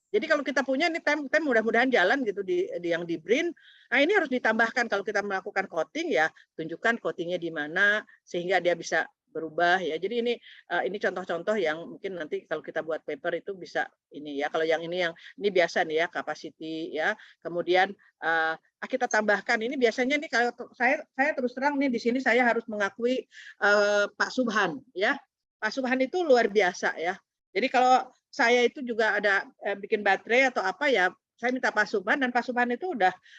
jadi kalau kita punya ini tem mudah-mudahan jalan gitu yang di BRIN. Nah, ini harus ditambahkan kalau kita melakukan coating ya, tunjukkan coatingnya di mana sehingga dia bisa berubah ya. Jadi ini contoh-contoh yang mungkin nanti kalau kita buat paper itu bisa ini ya. Kalau yang ini biasa nih ya, capacity ya. Kemudian kita tambahkan ini biasanya nih kalau saya terus terang nih di sini saya harus mengakui Pak Subhan ya. Pak Subhan itu luar biasa ya. Jadi kalau saya itu juga ada bikin baterai atau ya, saya minta Pak Subhan, dan Pak Subhan itu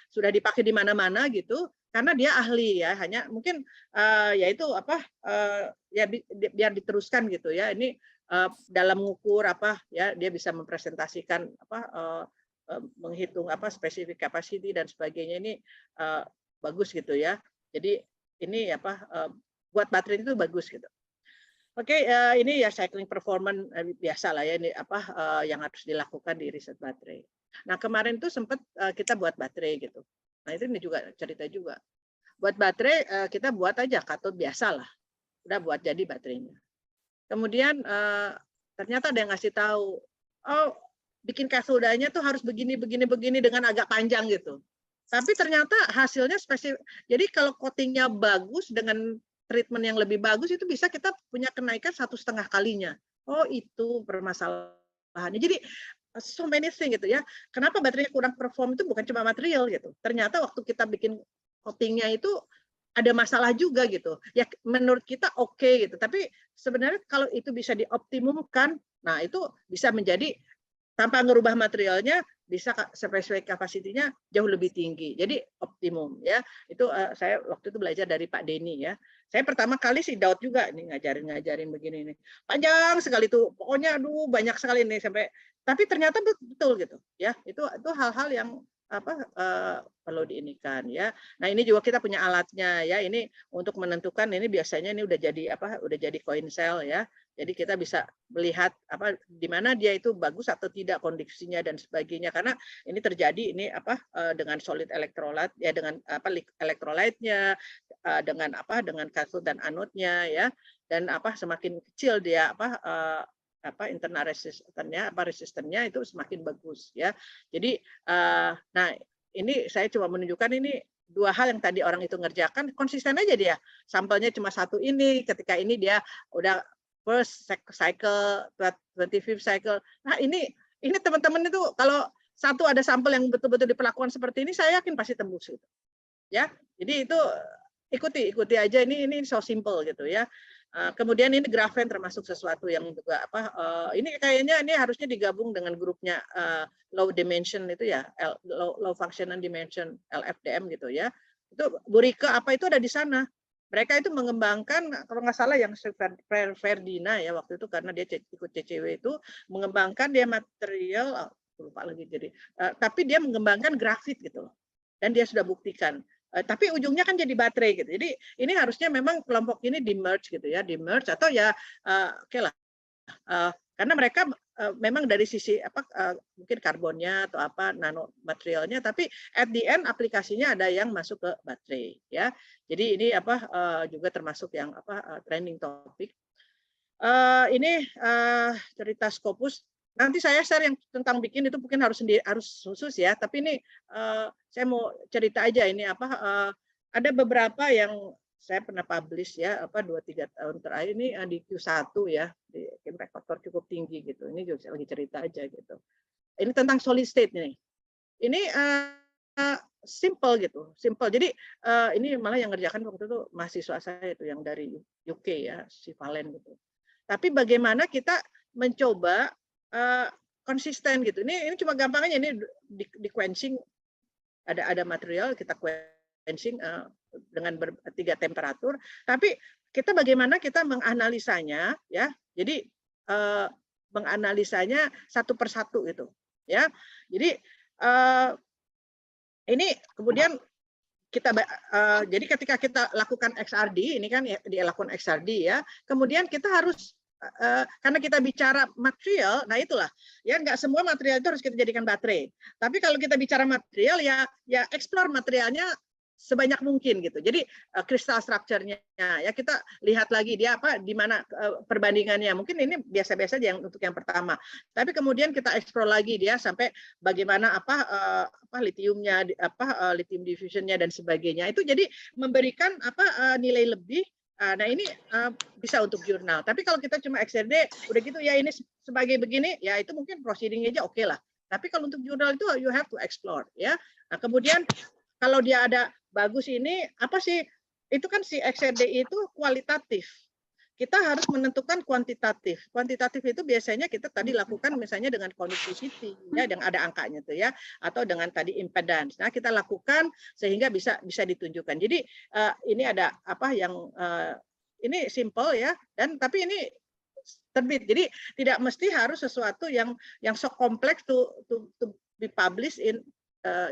sudah dipakai di mana-mana gitu karena dia ahli ya. Hanya mungkin yaitu ya biar diteruskan gitu ya. Ini dalam mengukur ya dia bisa mempresentasikan menghitung spesifik capacity dan sebagainya, ini bagus gitu ya. Jadi ini buat baterai itu bagus gitu. Oke, ini ya cycling performance biasa lah ya, ini yang harus dilakukan di riset baterai. Nah kemarin tuh sempat kita buat baterai gitu. Nah itu ini juga cerita juga. Buat baterai kita buat aja katot biasa lah, udah buat jadi baterainya. Kemudian ternyata ada yang ngasih tahu, oh bikin katodanya tuh harus begini dengan agak panjang gitu. Tapi ternyata hasilnya spesifik. Jadi kalau coatingnya bagus dengan treatment yang lebih bagus itu bisa kita punya kenaikan 1,5 kalinya. Oh itu permasalahannya. Jadi so many things gitu ya. Kenapa baterainya kurang perform itu bukan cuma material gitu. Ternyata waktu kita bikin coatingnya itu ada masalah juga gitu. Ya menurut kita oke gitu. Tapi sebenarnya kalau itu bisa dioptimumkan, nah itu bisa menjadi tanpa merubah materialnya bisa spesifik kapasitinya jauh lebih tinggi. Jadi optimum ya. Itu saya waktu itu belajar dari Pak Denny ya. Saya pertama kali sih doubt juga nih ngajarin begini nih. Panjang sekali tuh. Pokoknya aduh banyak sekali nih sampai, tapi ternyata betul gitu ya. Itu hal-hal yang perlu diinikan ya. Nah ini juga kita punya alatnya ya. Ini untuk menentukan ini biasanya ini udah jadi coin cell ya. Jadi kita bisa melihat di mana dia itu bagus atau tidak kondisinya dan sebagainya. Karena ini terjadi dengan solid electrolyte ya, dengan elektrolytnya, dengan kathode dan anodenya ya. Dan semakin kecil dia internal resistennya itu semakin bagus ya. Jadi nah ini saya cuma menunjukkan ini dua hal yang tadi orang itu ngerjakan konsisten aja dia. Sampelnya cuma satu ini, ketika ini dia udah first cycle, 25th cycle. Nah ini teman-teman itu kalau satu ada sampel yang betul-betul diperlakukan seperti ini, saya yakin pasti tembus gitu. Ya. Jadi itu ikuti aja, ini so simple gitu ya. Kemudian ini grafen termasuk sesuatu yang juga ini kayaknya ini harusnya digabung dengan grupnya low dimension itu ya, low functional dimension LFDM gitu ya. Itu Bu Rike itu ada di sana. Mereka itu mengembangkan kalau nggak salah yang Ferdina ya waktu itu, karena dia ikut CCW itu mengembangkan dia material lupa lagi jadi tapi dia mengembangkan grafit gitu loh. Dan dia sudah buktikan. Tapi ujungnya kan jadi baterai gitu. Jadi ini harusnya memang kelompok ini di merge gitu ya, di merge atau ya oke lah. Karena mereka memang dari sisi mungkin karbonnya atau nanomaterialnya, tapi at the end aplikasinya ada yang masuk ke baterai ya. Jadi ini juga termasuk yang trending topik. Ini cerita Scopus. Nanti saya share yang tentang bikin itu mungkin harus khusus ya. Tapi ini saya mau cerita aja ini ada beberapa yang saya pernah publish ya 2-3 tahun terakhir ini di Q1 ya, di impact factor cukup tinggi gitu. Ini juga lagi cerita aja gitu. Ini tentang solid state nih. Ini simple gitu, simple. Jadi ini malah yang ngerjakan waktu itu mahasiswa saya itu yang dari UK ya, si Valen gitu. Tapi bagaimana kita mencoba konsisten gitu. Ini cuma gampangnya ini di quenching ada material kita quenching dengan 3 temperatur. Tapi kita bagaimana kita menganalisanya ya. Jadi menganalisanya satu persatu gitu ya. Jadi ini kemudian kita jadi ketika kita lakukan XRD ini kan dia lakukan XRD ya. Kemudian kita harus karena kita bicara material, nah itulah ya, nggak semua material itu harus kita jadikan baterai. Tapi kalau kita bicara material ya explore materialnya sebanyak mungkin gitu. Jadi kristal structure-nya ya kita lihat lagi dia di mana perbandingannya. Mungkin ini biasa-biasa aja untuk yang pertama. Tapi kemudian kita explore lagi dia sampai bagaimana litiumnya lithium diffusion-nya dan sebagainya. Itu jadi memberikan nilai lebih. Nah ini bisa untuk jurnal. Tapi kalau kita cuma XRD, udah gitu ya ini sebagai begini, ya itu mungkin proceeding aja oke lah. Tapi kalau untuk jurnal itu you have to explore ya. Nah kemudian kalau dia ada bagus ini apa sih? Itu kan si XRD itu kualitatif. Kita harus menentukan kuantitatif. Kuantitatif itu biasanya kita tadi lakukan misalnya dengan conductivity ya, yang ada angkanya tuh ya, atau dengan tadi impedance. Nah kita lakukan sehingga bisa ditunjukkan. Jadi ini ada yang ini simple ya, dan tapi ini terbit. Jadi tidak mesti harus sesuatu yang so kompleks to be published in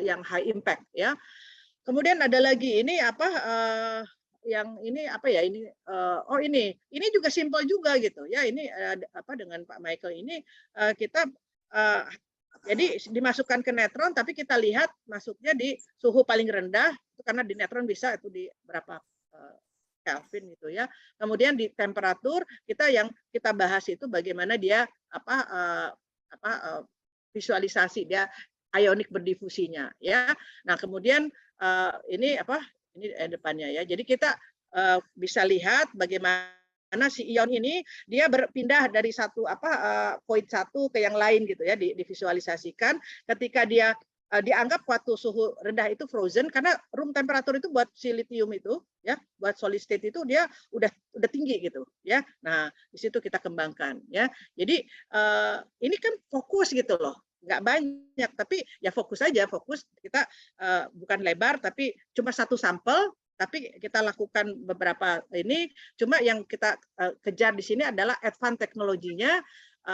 yang high impact ya. Kemudian ada lagi ini yang ini ini juga simple juga gitu ya. Ini dengan Pak Michael ini kita jadi dimasukkan ke neutron, tapi kita lihat masuknya di suhu paling rendah karena di neutron bisa itu di berapa Kelvin gitu ya. Kemudian di temperatur yang kita bahas itu bagaimana dia visualisasi dia ionik berdifusinya ya. Nah kemudian ini depannya ya. Jadi kita bisa lihat bagaimana si ion ini dia berpindah dari satu poin satu ke yang lain gitu ya, divisualisasikan ketika dia dianggap waktu suhu rendah itu frozen, karena room temperatur itu buat si lithium itu ya, buat solid state itu dia udah tinggi gitu ya. Nah di situ kita kembangkan ya. Jadi ini kan fokus gitu loh, nggak banyak tapi ya fokus aja, fokus kita bukan lebar tapi cuma satu sampel, tapi kita lakukan beberapa ini. Cuma yang kita kejar di sini adalah advance teknologinya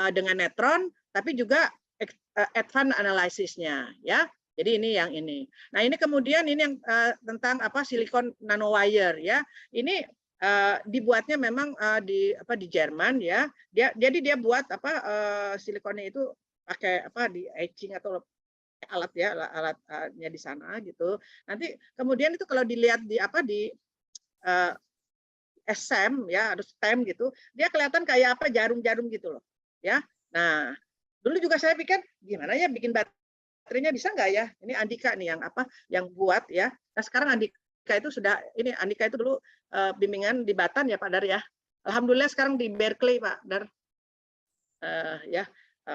dengan neutron, tapi juga advance analisisnya ya. Jadi ini yang ini. Nah ini kemudian ini yang tentang silikon nanowire ya. Ini dibuatnya memang di Jerman ya. Jadi dia buat silikonnya itu pakai di etching atau alat ya, alatnya di sana gitu. Nanti kemudian itu kalau dilihat di SM ya, harus stem gitu, dia kelihatan kayak jarum-jarum gitu loh ya. Nah dulu juga saya pikir gimana ya bikin baterainya, bisa nggak ya? Ini Andika nih yang buat ya. Nah sekarang Andika itu Andika itu dulu bimbingan di Batan ya Pak Dar ya. Alhamdulillah sekarang di Berkeley Pak Dar.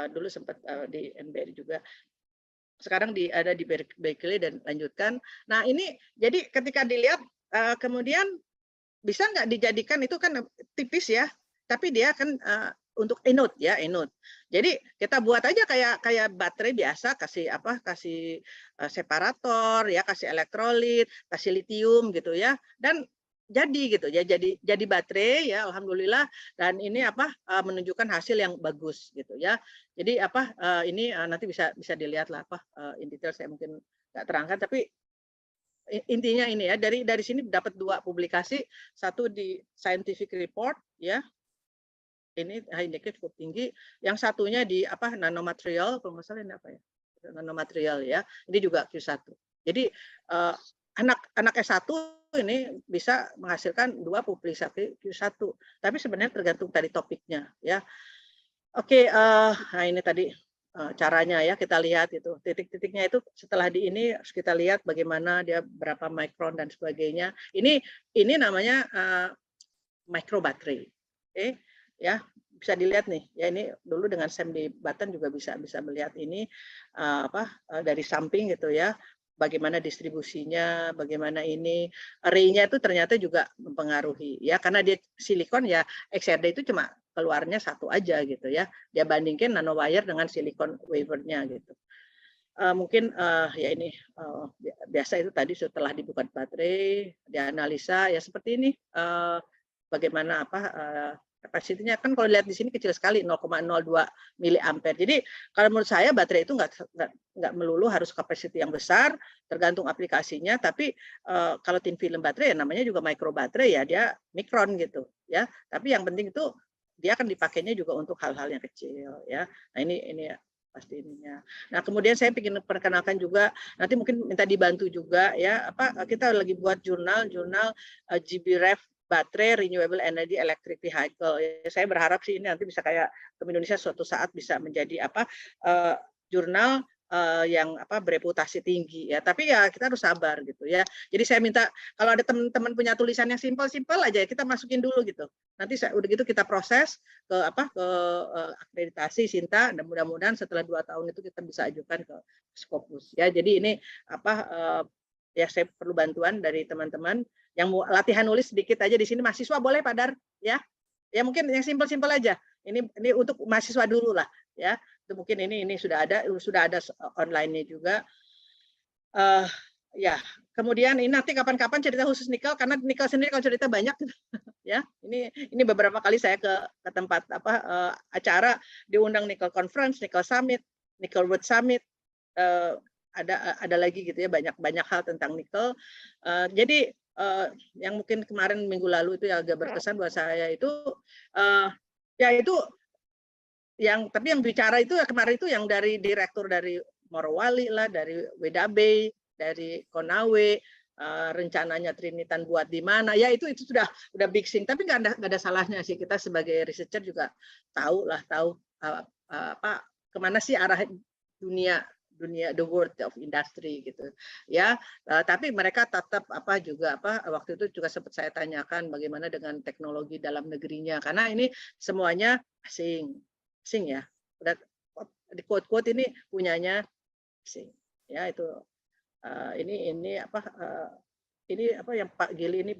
Dulu sempat di NBRI juga. Sekarang ada di Berkeley dan lanjutkan. Nah ini jadi ketika dilihat kemudian bisa nggak dijadikan, itu kan tipis ya, tapi dia kan untuk anode ya, anode. Jadi kita buat aja kayak baterai biasa, kasih separator ya, kasih elektrolit, kasih litium gitu ya, dan jadi gitu ya, jadi baterai ya, alhamdulillah. Dan ini menunjukkan hasil yang bagus gitu ya. Jadi ini nanti bisa dilihat lah in detail, saya mungkin nggak terangkan, tapi intinya ini ya, dari sini dapat 2 publikasi, satu di Scientific Report ya, ini indeksnya cukup tinggi, yang satunya di nanomaterial, kalau nggak salah ini apa ya, nanomaterial ya, ini juga Q1. Jadi anak S1 ini bisa menghasilkan 2 publikasi Q1, tapi sebenarnya tergantung dari topiknya ya. Oke, nah ini tadi caranya ya, kita lihat itu titik-titiknya itu setelah ini harus kita lihat bagaimana dia berapa mikron dan sebagainya. Ini namanya micro battery. Oke, ya bisa dilihat nih ya, ini dulu dengan Sam di Batan juga bisa melihat ini dari samping gitu ya, bagaimana distribusinya, bagaimana ini array-nya itu ternyata juga mempengaruhi ya, karena dia silikon ya, XRD itu cuma keluarnya satu aja gitu ya, dia bandingkan nanowire dengan silikon wafernya gitu. Mungkin ya ini biasa itu tadi setelah dibuka baterai, dianalisa ya seperti ini, bagaimana kapasitinya, kan kalau lihat di sini kecil sekali, 0,02 miliampere. Jadi kalau menurut saya baterai itu nggak melulu harus kapasiti yang besar, tergantung aplikasinya. Tapi kalau thin film baterai ya namanya juga micro baterai ya, dia mikron gitu ya. Tapi yang penting itu dia akan dipakainya juga untuk hal-hal yang kecil ya. Nah ini pasti ininya. Nah kemudian saya ingin perkenalkan juga, nanti mungkin minta dibantu juga ya, kita lagi buat jurnal GBREF baterai renewable energy electric vehicle. Saya berharap sih ini nanti bisa kayak Indonesia suatu saat bisa menjadi jurnal yang bereputasi tinggi ya. Tapi ya kita harus sabar gitu ya. Jadi saya minta kalau ada teman-teman punya tulisan yang simpel-simpel aja, kita masukin dulu gitu. Nanti udah gitu kita proses ke akreditasi Sinta, dan mudah-mudahan setelah 2 tahun itu kita bisa ajukan ke Scopus ya. Jadi ini ya saya perlu bantuan dari teman-teman yang mau latihan nulis sedikit aja di sini. Mahasiswa boleh Pak Dar ya. Ya mungkin yang simpel-simpel aja. Ini untuk mahasiswa dulu lah ya. Itu mungkin ini sudah ada online-nya juga. Ya, kemudian ini nanti kapan-kapan cerita khusus nikel, karena nikel sendiri kalau cerita banyak ya. Ini beberapa kali saya ke tempat acara, diundang Nickel Conference, Nickel Summit, Nickel World Summit, ada lagi gitu ya, banyak hal tentang nikel. Jadi yang mungkin kemarin minggu lalu itu yang agak berkesan buat saya itu ya itu tapi yang bicara itu kemarin itu yang dari direktur dari Morowali lah, dari WDB, dari Konawe, rencananya Trinitan buat di mana ya, itu sudah big thing, tapi nggak ada salahnya sih kita sebagai researcher juga tahu kemana sih arah dunia the world of industry gitu ya. Tapi mereka tetap waktu itu juga sempat saya tanyakan bagaimana dengan teknologi dalam negerinya, karena ini semuanya asing ya, udah di quote ini punyanya asing ya. Itu ini yang Pak Gili ini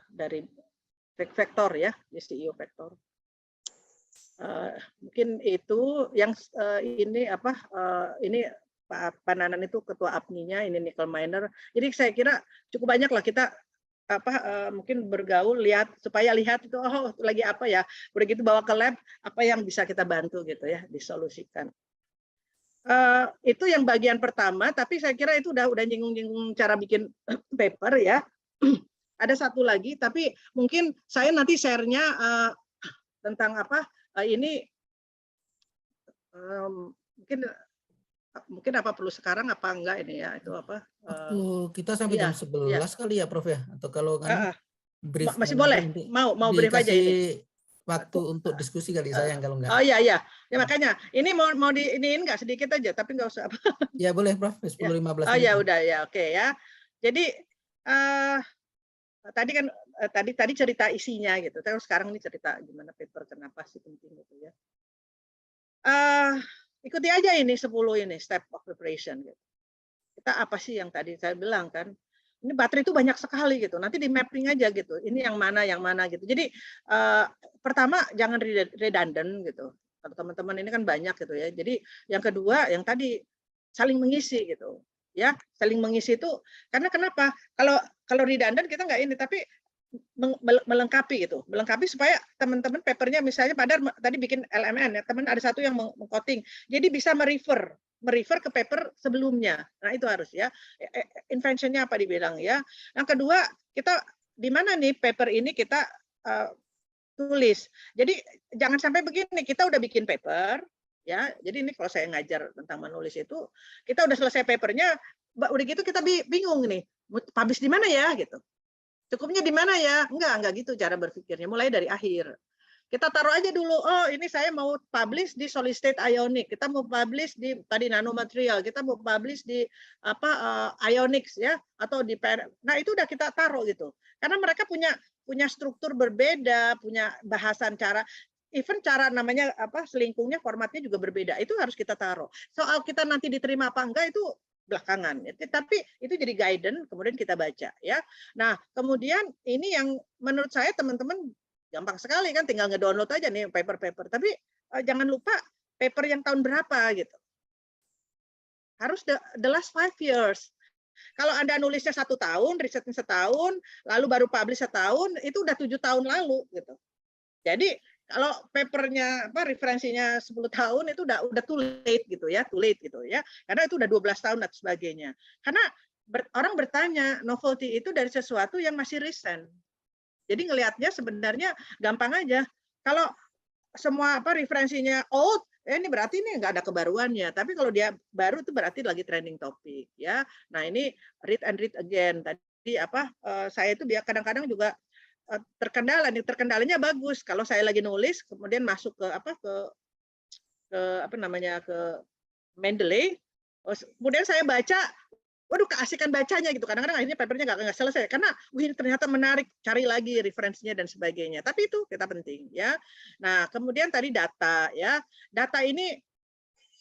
dari Vector ya, di CEO Vector. Mungkin itu yang ini ini Pak Nanan itu ketua APNI-nya, ini nickel miner. Jadi saya kira cukup banyak lah kita mungkin bergaul, supaya lihat itu lagi apa ya, udah gitu bawa ke lab apa yang bisa kita bantu gitu ya, disolusikan. Itu yang bagian pertama, tapi saya kira itu udah nyinggung-nyinggung cara bikin paper ya. Ada satu lagi, tapi mungkin saya nanti share-nya tentang apa ini mungkin apa perlu sekarang apa enggak ini ya itu apa? Waktu kita sampai jam Iya, 11 iya. kali ya Prof ya, atau kalau kan briefnya Masih nanti boleh, mau brief aja dikasih ini. waktu untuk diskusi kali sayang kalau enggak. Oh iya iya, ya makanya ini mau diiniin nggak sedikit aja, tapi nggak usah. Ya boleh Prof, Ya. 10-15 Oh menit. ya udah ya, oke ya. Jadi tadi kan tadi cerita isinya gitu. Terus sekarang ini cerita gimana paper kenapa sih penting gitu ya. Ikuti aja ini 10 ini step of preparation gitu. Kita apa sih yang tadi saya bilang kan? Ini baterai itu banyak sekali gitu. Nanti di mapping aja gitu. Ini yang mana gitu. Jadi pertama jangan redundant gitu. Kalau teman-teman ini kan banyak gitu ya. Jadi yang kedua yang tadi saling mengisi gitu. Ya, saling mengisi itu karena kenapa? Kalau redundant kita nggak ini, tapi melengkapi gitu, melengkapi supaya teman-teman papernya misalnya pada tadi bikin LMN ya, teman ada satu yang mengcoating, jadi bisa merefer ke paper sebelumnya. Nah itu harus ya, inventionnya apa dibilang ya. Yang kedua kita di mana nih paper ini kita tulis. Jadi jangan sampai begini, kita udah bikin paper ya. Jadi ini kalau saya ngajar tentang menulis itu, kita udah selesai papernya, udah gitu kita bingung nih, publish di mana ya gitu. Cukupnya di mana ya? Enggak gitu cara berpikirnya. Mulai dari akhir. Kita taruh aja dulu, oh ini saya mau publish di solid state ionic, kita mau publish di tadi nanomaterial, kita mau publish di apa ionics ya atau di nah itu udah kita taruh gitu. Karena mereka punya struktur berbeda, punya bahasan cara even cara namanya apa selingkungnya formatnya juga berbeda. Itu harus kita taruh. Soal kita nanti diterima apa enggak itu belakangan. Tapi itu jadi guidance kemudian kita baca ya. Nah, kemudian ini yang menurut saya teman-teman gampang sekali kan tinggal ngedownload aja nih paper-paper. Tapi jangan lupa paper yang tahun berapa gitu. Harus the last 5 years. Kalau Anda nulisnya 1 tahun, risetnya setahun, lalu baru publish setahun, itu udah 7 tahun lalu gitu. Jadi kalau papernya apa referensinya 10 tahun itu udah too late gitu ya, Karena itu udah 12 tahun dan sebagainya. Karena orang bertanya, novelty itu dari sesuatu yang masih recent. Jadi ngelihatnya sebenarnya gampang aja. Kalau semua apa referensinya old, ini berarti ini nggak ada kebaruannya. Tapi kalau dia baru itu berarti lagi trending topik ya. Nah ini read and read again. Tadi apa saya itu kadang-kadang juga terkendalanya bagus kalau saya lagi nulis kemudian masuk ke apa namanya ke Mendeley, kemudian saya baca, waduh keasikan bacanya gitu, kadang-kadang akhirnya papernya nggak selesai karena wih ternyata menarik, cari lagi referensinya dan sebagainya. Tapi itu kita penting ya. Nah kemudian tadi data ya, data ini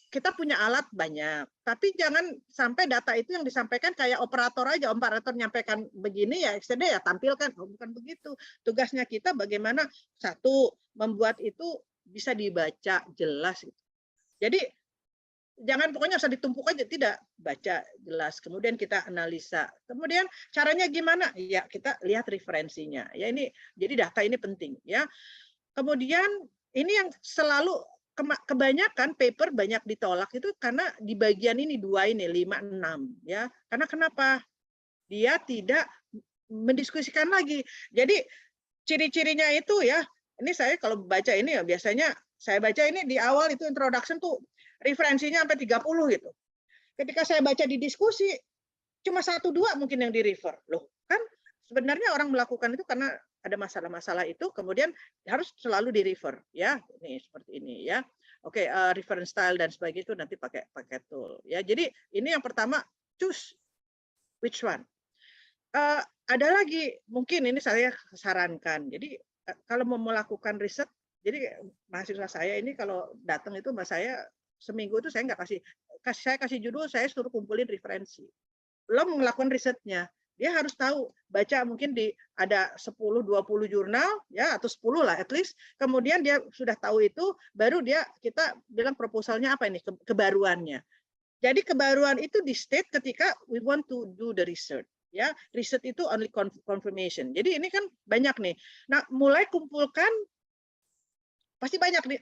kita punya alat banyak, tapi jangan sampai data itu yang disampaikan kayak operator aja, operator nyampaikan begini ya, XTD ya tampilkan, bukan begitu. Tugasnya kita bagaimana satu membuat itu bisa dibaca jelas. Jadi jangan pokoknya usah ditumpuk aja, tidak, baca jelas. Kemudian kita analisa. Kemudian caranya gimana? Ya kita lihat referensinya. Ya ini jadi data ini penting ya. Kemudian ini yang selalu kebanyakan paper banyak ditolak itu karena di bagian ini 2 ini 5, 6 ya. Karena kenapa? Dia tidak mendiskusikan lagi. Jadi ciri-cirinya itu ya, ini saya kalau baca ini ya biasanya saya baca ini di awal itu introduction tuh referensinya sampai 30 gitu. Ketika saya baca di diskusi cuma 1-2 mungkin yang di refer. Loh, kan sebenarnya orang melakukan itu karena ada masalah-masalah itu kemudian harus selalu di refer ya ini seperti ini ya. Oke, reference style dan sebagainya itu nanti pakai tool ya. Jadi ini yang pertama, choose which one. Ada lagi mungkin ini saya sarankan. Jadi kalau mau melakukan riset, jadi mahasiswa saya ini kalau datang itu mas saya seminggu itu saya nggak kasih judul, saya suruh kumpulin referensi. Belum melakukan risetnya. Dia harus tahu, baca mungkin ada 10-20 jurnal ya atau 10 lah at least. Kemudian dia sudah tahu itu, baru kita bilang proposalnya apa ini kebaruannya. Jadi kebaruan itu di state ketika we want to do the research. Ya, riset itu only confirmation. Jadi ini kan banyak nih. Nah, mulai kumpulkan pasti banyak nih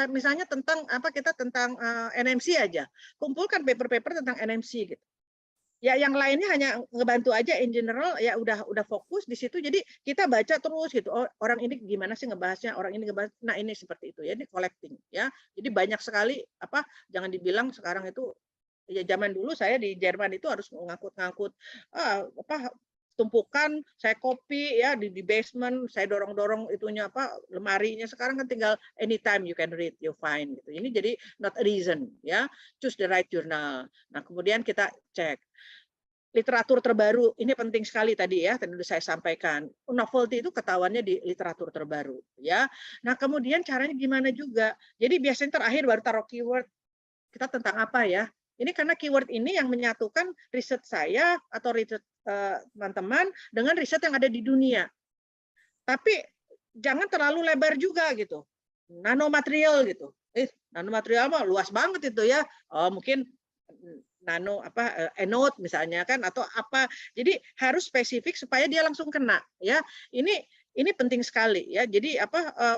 misalnya tentang kita tentang NMC aja, kumpulkan paper-paper tentang NMC gitu. Ya yang lainnya hanya ngebantu aja in general, ya udah fokus di situ. Jadi kita baca terus gitu. Oh, orang ini gimana sih ngebahasnya, orang ini ngebahas. Nah, ini seperti itu ya, ini collecting ya. Jadi banyak sekali jangan dibilang sekarang itu ya zaman dulu saya di Jerman itu harus ngangkut-ngangkut tumpukan, saya copy ya di basement, saya dorong-dorong itunya lemarinya. Sekarang kan tinggal anytime you can read, you find gitu. Ini jadi not a reason ya, choose the right journal. Nah, kemudian kita cek literatur terbaru, ini penting sekali tadi ya, tadi saya sampaikan. Novelty itu ketahuannya di literatur terbaru ya. Nah, kemudian caranya gimana juga. Jadi biasanya terakhir baru taruh keyword kita tentang apa ya. Ini karena keyword ini yang menyatukan riset saya atau riset teman-teman dengan riset yang ada di dunia. Tapi jangan terlalu lebar juga gitu. Nanomaterial gitu. Nanomaterial mah luas banget itu ya. Oh, mungkin nano anode misalnya kan atau apa. Jadi harus spesifik supaya dia langsung kena ya. Ini penting sekali ya. Jadi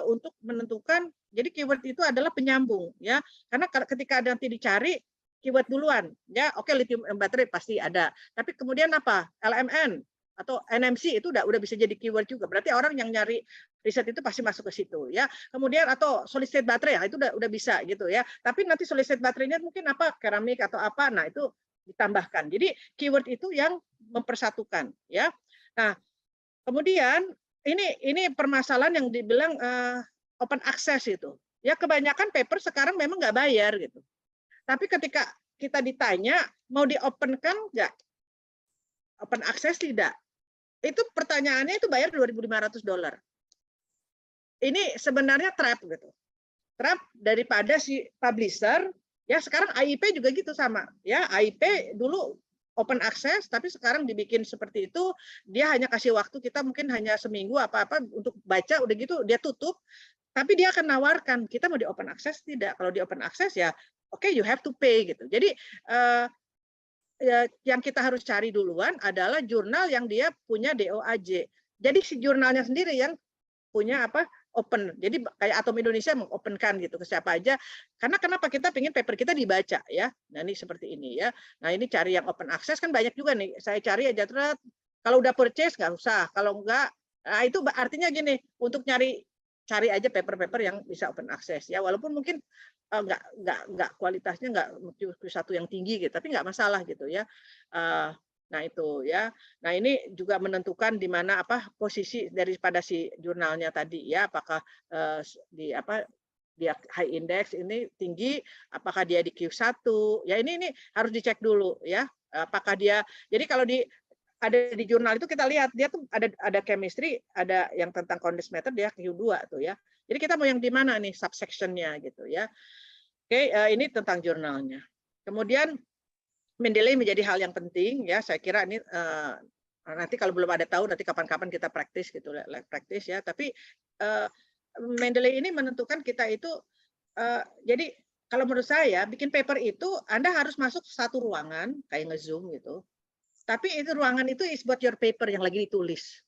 untuk menentukan, jadi keyword itu adalah penyambung ya. Karena ketika nanti dicari keyword duluan ya, oke, lithium baterai pasti ada. Tapi kemudian LMN atau NMC itu udah bisa jadi keyword juga. Berarti orang yang nyari riset itu pasti masuk ke situ ya. Kemudian atau solid state baterai ya, itu udah bisa gitu ya. Tapi nanti solid state baterainya mungkin keramik atau nah itu ditambahkan. Jadi keyword itu yang mempersatukan ya. Nah, kemudian ini permasalahan yang dibilang open access itu. Ya kebanyakan paper sekarang memang nggak bayar gitu. Tapi ketika kita ditanya mau di-open-kan nggak? Open access tidak. Itu pertanyaannya itu bayar $2.500. Ini sebenarnya trap gitu. Trap daripada si publisher, ya sekarang AIP juga gitu sama. Ya, AIP dulu open access, tapi sekarang dibikin seperti itu, dia hanya kasih waktu kita mungkin hanya seminggu apa-apa untuk baca, udah gitu dia tutup, tapi dia akan nawarkan, kita mau di open access tidak? Kalau di open access ya, oke, you have to pay gitu. Jadi yang kita harus cari duluan adalah jurnal yang dia punya DOAJ. Jadi si jurnalnya sendiri yang punya open. Jadi kayak Atom Indonesia mengopenkan gitu ke siapa aja. Karena kenapa kita pengen paper kita dibaca ya. Nah ini seperti ini ya. Nah ini cari yang open access kan banyak juga nih. Saya cari aja terus. Kalau udah purchase nggak usah. Kalau enggak, nah itu artinya gini. Untuk cari aja paper-paper yang bisa open access ya. Walaupun mungkin nggak kualitasnya nggak satu yang tinggi gitu, tapi nggak masalah gitu ya. Nah itu ya. Nah ini juga menentukan di mana posisi daripada si jurnalnya tadi ya, apakah dia high index ini tinggi, apakah dia di Q1 ya, ini harus dicek dulu ya, apakah dia. Jadi kalau ada di jurnal itu kita lihat dia tuh ada chemistry, ada yang tentang condensed matter dia Q2 tuh ya. Jadi kita mau yang di mana nih subsection-nya gitu ya. Oke, ini tentang jurnalnya. Kemudian Mendeley menjadi hal yang penting ya. Saya kira ini nanti kalau belum ada tahu nanti kapan-kapan kita praktis gitu, praktis ya. Tapi Mendeley ini menentukan kita itu jadi kalau menurut saya bikin paper itu Anda harus masuk satu ruangan kayak nge-zoom gitu. Tapi itu ruangan itu is buat your paper yang lagi ditulis.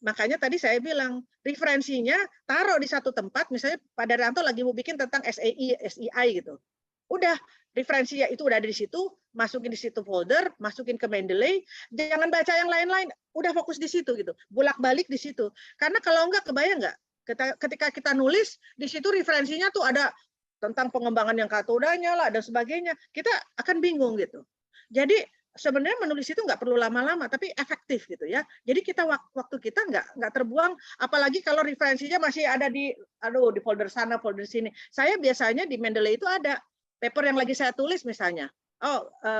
Makanya tadi saya bilang referensinya taruh di satu tempat, misalnya Pak Daryanto lagi mau bikin tentang SEI gitu. Udah referensinya itu udah ada di situ, masukin di situ folder, masukin ke Mendeley, jangan baca yang lain-lain, udah fokus di situ gitu. Bolak-balik di situ. Karena kalau enggak kebayang enggak ketika kita nulis di situ referensinya tuh ada tentang pengembangan yang katodanya lah dan sebagainya, kita akan bingung gitu. Jadi sebenarnya menulis itu nggak perlu lama-lama, tapi efektif gitu ya. Jadi kita waktu kita nggak terbuang, apalagi kalau referensinya masih ada di folder sana, folder sini. Saya biasanya di Mendeley itu ada paper yang lagi saya tulis misalnya,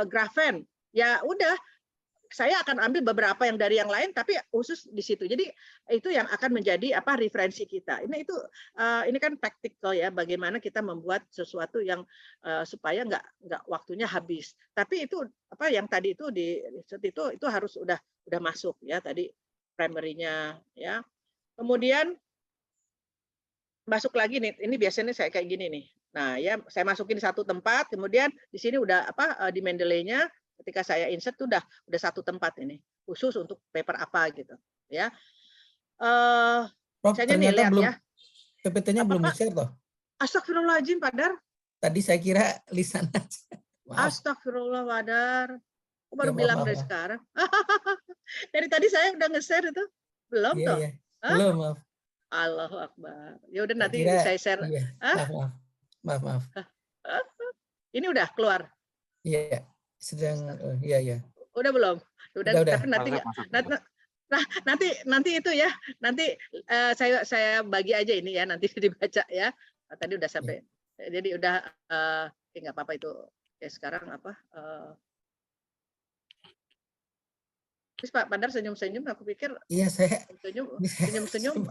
grafen, ya udah saya akan ambil beberapa yang dari yang lain, tapi khusus di situ. Jadi itu yang akan menjadi referensi kita. Ini kan praktikal ya, bagaimana kita membuat sesuatu yang supaya nggak waktunya habis. Tapi itu yang tadi itu di riset itu harus udah masuk ya tadi primary-nya ya. Kemudian masuk lagi nih, ini biasanya saya kayak gini nih. Nah ya saya masukin di satu tempat, kemudian di sini udah di Mendeley-nya. Ketika saya insert udah satu tempat ini khusus untuk paper apa gitu ya. Prof, Misalnya nih lihat belum, ya. PPT-nya belum di-share toh? Astagfirullahaladzim, Pak Dar. Tadi saya kira lisan aja. Maaf. Astagfirullah, Pak Dar. Aku baru Ya, bilang maaf, dari maaf. sekarang. Dari tadi saya udah nge-share itu. Belum Iya, toh? iya. Hah? Belum, maaf. Allahu Akbar. Ya udah Saya nanti kira, saya share. iya. Hah? Maaf, maaf. Maaf, maaf. Ini udah keluar. Iya, sedang, iya, iya. Udah belum? Udah. Udah. Tapi nanti, nanti itu ya. Nanti saya bagi aja ini ya. Nanti dibaca ya. Tadi udah sampai. Jadi udah. Nggak apa-apa itu. Ya sekarang apa? Terus Pak Pandar senyum-senyum. Aku pikir. Iya, saya. Senyum-senyum.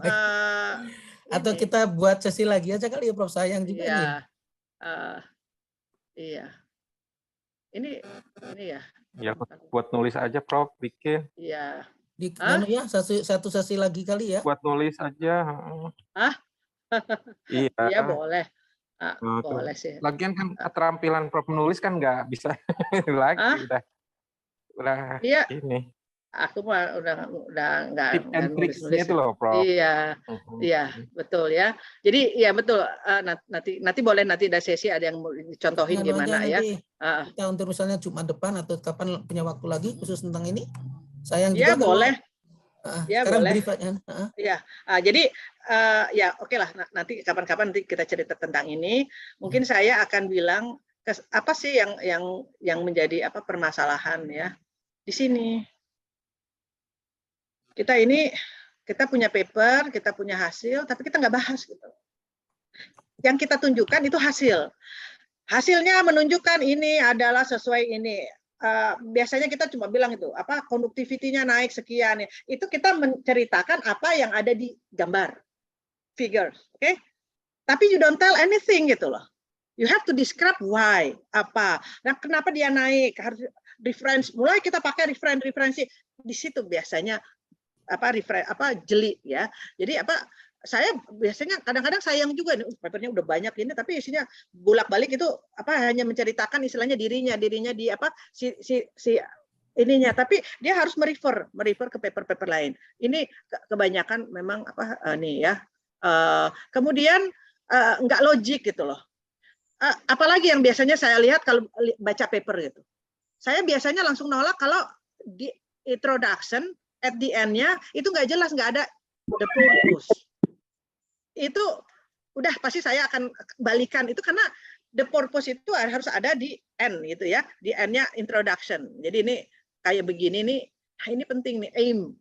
Atau kita buat sesi lagi aja kali ya, Prof. Sayang juga iya, ini. Iya. Ini ya. Ya, buat nulis aja, Prof. Bikin. Iya. Ya, satu sesi lagi kali ya. Buat nulis aja. Iya. Iya, boleh. Boleh sih. Lagian kan keterampilan Prof menulis kan nggak bisa lagi. Udah iya. Ini. Aku mah udah nggak Tip and tricksnya itu loh, Prof. Iya, iya, betul ya. Jadi ya betul. Nanti boleh nanti ada sesi ada yang dicontohin gimana ya. Kita untuk misalnya Jumat depan atau kapan punya waktu lagi khusus tentang ini. Sayang juga. Ya boleh. Ya boleh. Ya, jadi ya oke lah. Nanti kapan-kapan nanti kita cerita tentang ini. Mungkin saya akan bilang apa sih yang menjadi apa permasalahan ya di sini. Kita punya paper, kita punya hasil, tapi kita nggak bahas gitu. Yang kita tunjukkan itu hasil. Hasilnya menunjukkan ini adalah sesuai ini. Biasanya kita cuma bilang itu apa conductivity-nya naik sekian. Itu kita menceritakan apa yang ada di gambar, figures, oke? Tapi you don't tell anything gitu loh. You have to describe why, apa. Nah, kenapa dia naik? Harus reference. Mulai kita pakai referensi di situ biasanya. Jeli ya. Jadi saya biasanya kadang-kadang sayang juga nih papernya udah banyak ini tapi isinya bolak-balik itu hanya menceritakan istilahnya dirinya di si ininya tapi dia harus merefer ke paper-paper lain. Ini kebanyakan memang nih ya. Kemudian nggak logik gitu loh. Apalagi yang biasanya saya lihat kalau baca paper gitu. Saya biasanya langsung nolak kalau di introduction at the end-nya itu nggak jelas, nggak ada the purpose. Itu udah pasti saya akan balikan itu karena the purpose itu harus ada di end gitu ya, di end-nya introduction. Jadi ini kayak begini nih, ini penting nih aim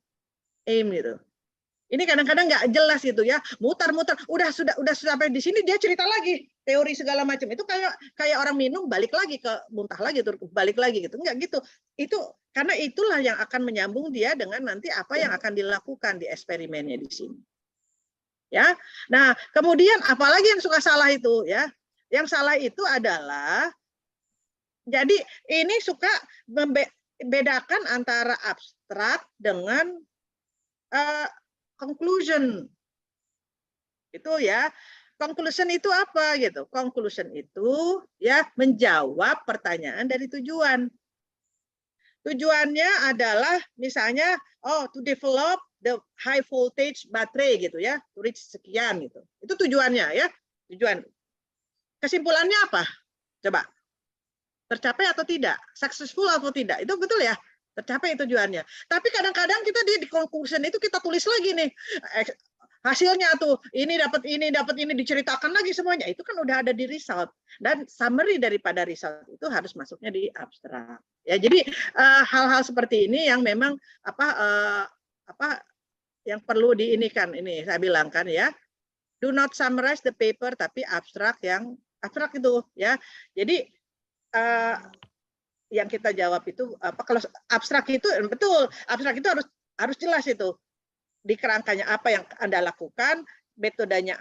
gitu. Ini kadang-kadang nggak jelas gitu ya, mutar-mutar. Udah sampai di sini dia cerita lagi teori segala macam. Itu kayak orang minum balik lagi ke muntah lagi terus balik lagi gitu. Enggak gitu. Itu karena itulah yang akan menyambung dia dengan nanti apa yang akan dilakukan di eksperimennya di sini. Ya. Nah, kemudian apalagi yang suka salah itu ya. Yang salah itu adalah jadi ini suka membedakan antara abstrak dengan conclusion. Itu ya. Conclusion itu apa gitu? Conclusion itu ya menjawab pertanyaan dari tujuan. Tujuannya adalah misalnya to develop the high voltage baterai gitu ya, to reach sekian gitu. Itu tujuannya ya. Tujuan. Kesimpulannya apa? Coba. Tercapai atau tidak? Successful atau tidak? Itu betul ya? Tercapai tujuannya. Tapi kadang-kadang kita di conclusion itu kita tulis lagi nih hasilnya tuh ini dapat ini diceritakan lagi semuanya. Itu kan udah ada di result dan summary daripada result itu harus masuknya di abstrak. Ya jadi hal-hal seperti ini yang memang yang perlu diinikan ini saya bilang kan ya. Do not summarize the paper tapi abstrak itu ya. Jadi yang kita jawab itu kalau abstrak itu betul abstrak itu harus jelas itu di kerangkanya apa yang Anda lakukan metodenya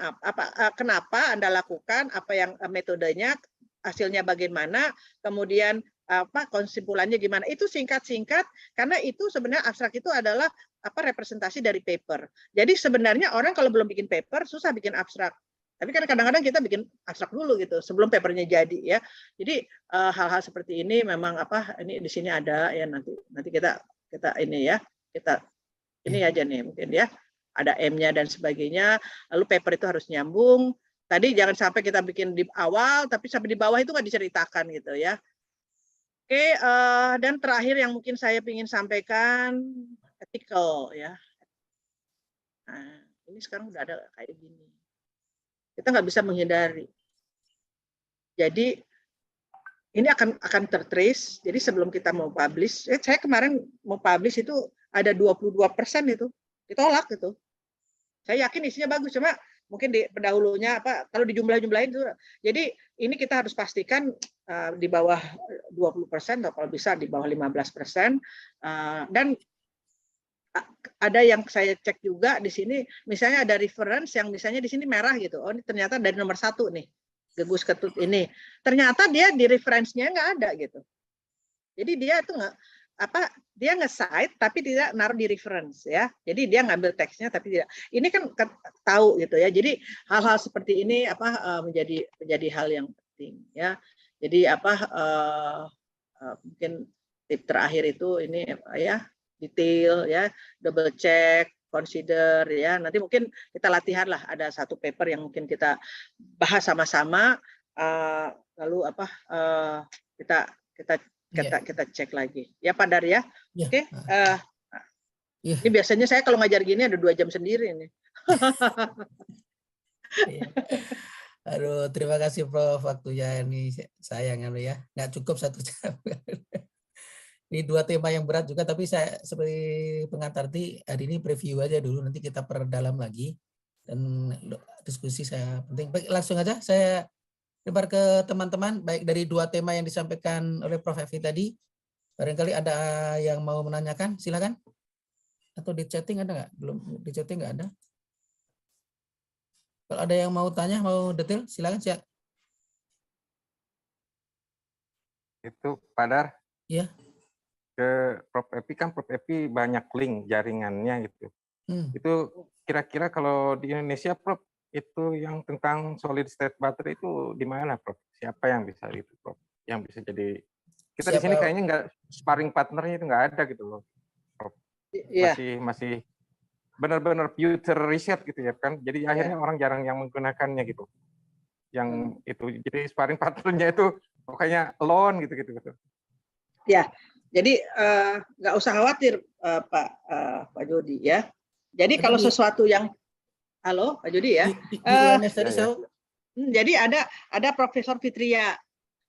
kenapa Anda lakukan apa yang metodenya hasilnya bagaimana kemudian kesimpulannya gimana itu singkat-singkat karena itu sebenarnya abstrak itu adalah representasi dari paper jadi sebenarnya orang kalau belum bikin paper susah bikin abstrak. Tapi kan kadang-kadang kita bikin abstrak dulu gitu sebelum papernya jadi ya. Jadi hal-hal seperti ini memang ini di sini ada ya nanti kita ini ya kita ini aja nih mungkin ya ada M-nya dan sebagainya. Lalu paper itu harus nyambung. Tadi jangan sampai kita bikin di awal, tapi sampai di bawah itu nggak diceritakan gitu ya. Oke, dan terakhir yang mungkin saya ingin sampaikan, ethical ya. Nah, ini sekarang udah ada kayak gini. Kita nggak bisa menghindari. Jadi ini akan tertrace. Jadi sebelum kita mau publish, saya kemarin mau publish itu ada 22% itu ditolak gitu. Saya yakin isinya bagus, cuma mungkin di pendahulunya kalau dijumlah-jumlahin itu. Jadi ini kita harus pastikan di bawah 20% atau kalau bisa di bawah 15%. Dan ada yang saya cek juga di sini, misalnya ada reference yang misalnya di sini merah gitu. Oh, ini ternyata dari nomor 1 nih, Gegus Ketut ini. Ternyata dia di reference-nya nggak ada gitu. Jadi dia itu dia nge-cite tapi tidak naruh di reference ya. Jadi dia ngambil teksnya tapi tidak. Ini kan tahu gitu ya. Jadi hal-hal seperti ini menjadi hal yang penting ya. Jadi mungkin tip terakhir itu ini ya, detail ya, double check, consider ya. Nanti mungkin kita latihan lah, ada satu paper yang mungkin kita bahas sama-sama, lalu kita cek lagi ya Pak Dar ya. Oke. Ini biasanya saya kalau ngajar gini ada 2 jam sendiri nih. Aduh, terima kasih Prof, waktunya ini sayang ya, nggak cukup 1 jam. Ini 2 tema yang berat juga, tapi saya seperti pengantar hari ini preview aja dulu, nanti kita perdalam lagi dan diskusi saya penting. Baik, langsung aja saya lebar ke teman-teman, baik dari 2 tema yang disampaikan oleh Prof. Evi tadi. Barangkali ada yang mau menanyakan, silakan. Atau di chatting ada nggak? Belum, di chatting nggak ada. Kalau ada yang mau tanya, mau detail, silakan. Itu Pak Dar. Iya. Ke Prof. Evi kan Prof. Evi banyak link jaringannya gitu. Itu kira-kira kalau di Indonesia Prof, itu yang tentang solid state battery itu di mana Prof? Siapa yang bisa itu Prof? Yang bisa jadi, kita di sini kayaknya nggak, sparring partnernya itu nggak ada gitu loh Prof. Masih benar-benar future research gitu ya kan. Jadi akhirnya orang jarang yang menggunakannya gitu. Yang itu jadi sparring partnernya itu pokoknya alone gitu. Ya. Jadi nggak usah khawatir Pak Jody ya. Jadi kalau sesuatu yang, halo Pak Jody ya. Jadi ada Profesor Fitria.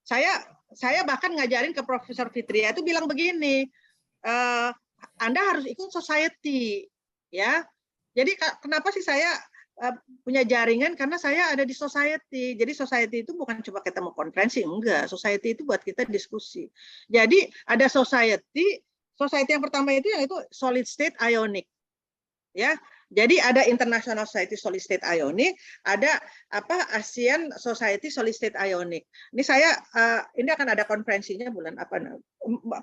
Saya bahkan ngajarin ke Profesor Fitria itu bilang begini, Anda harus ikut society ya. Jadi kenapa sih saya punya jaringan, karena saya ada di society. Jadi society itu bukan cuma ketemu konferensi, enggak. Society itu buat kita diskusi. Jadi ada society yang pertama itu solid state ionic. Ya. Jadi ada International Society Solid State Ionic, ada ASEAN Society Solid State Ionic. Ini ini akan ada konferensinya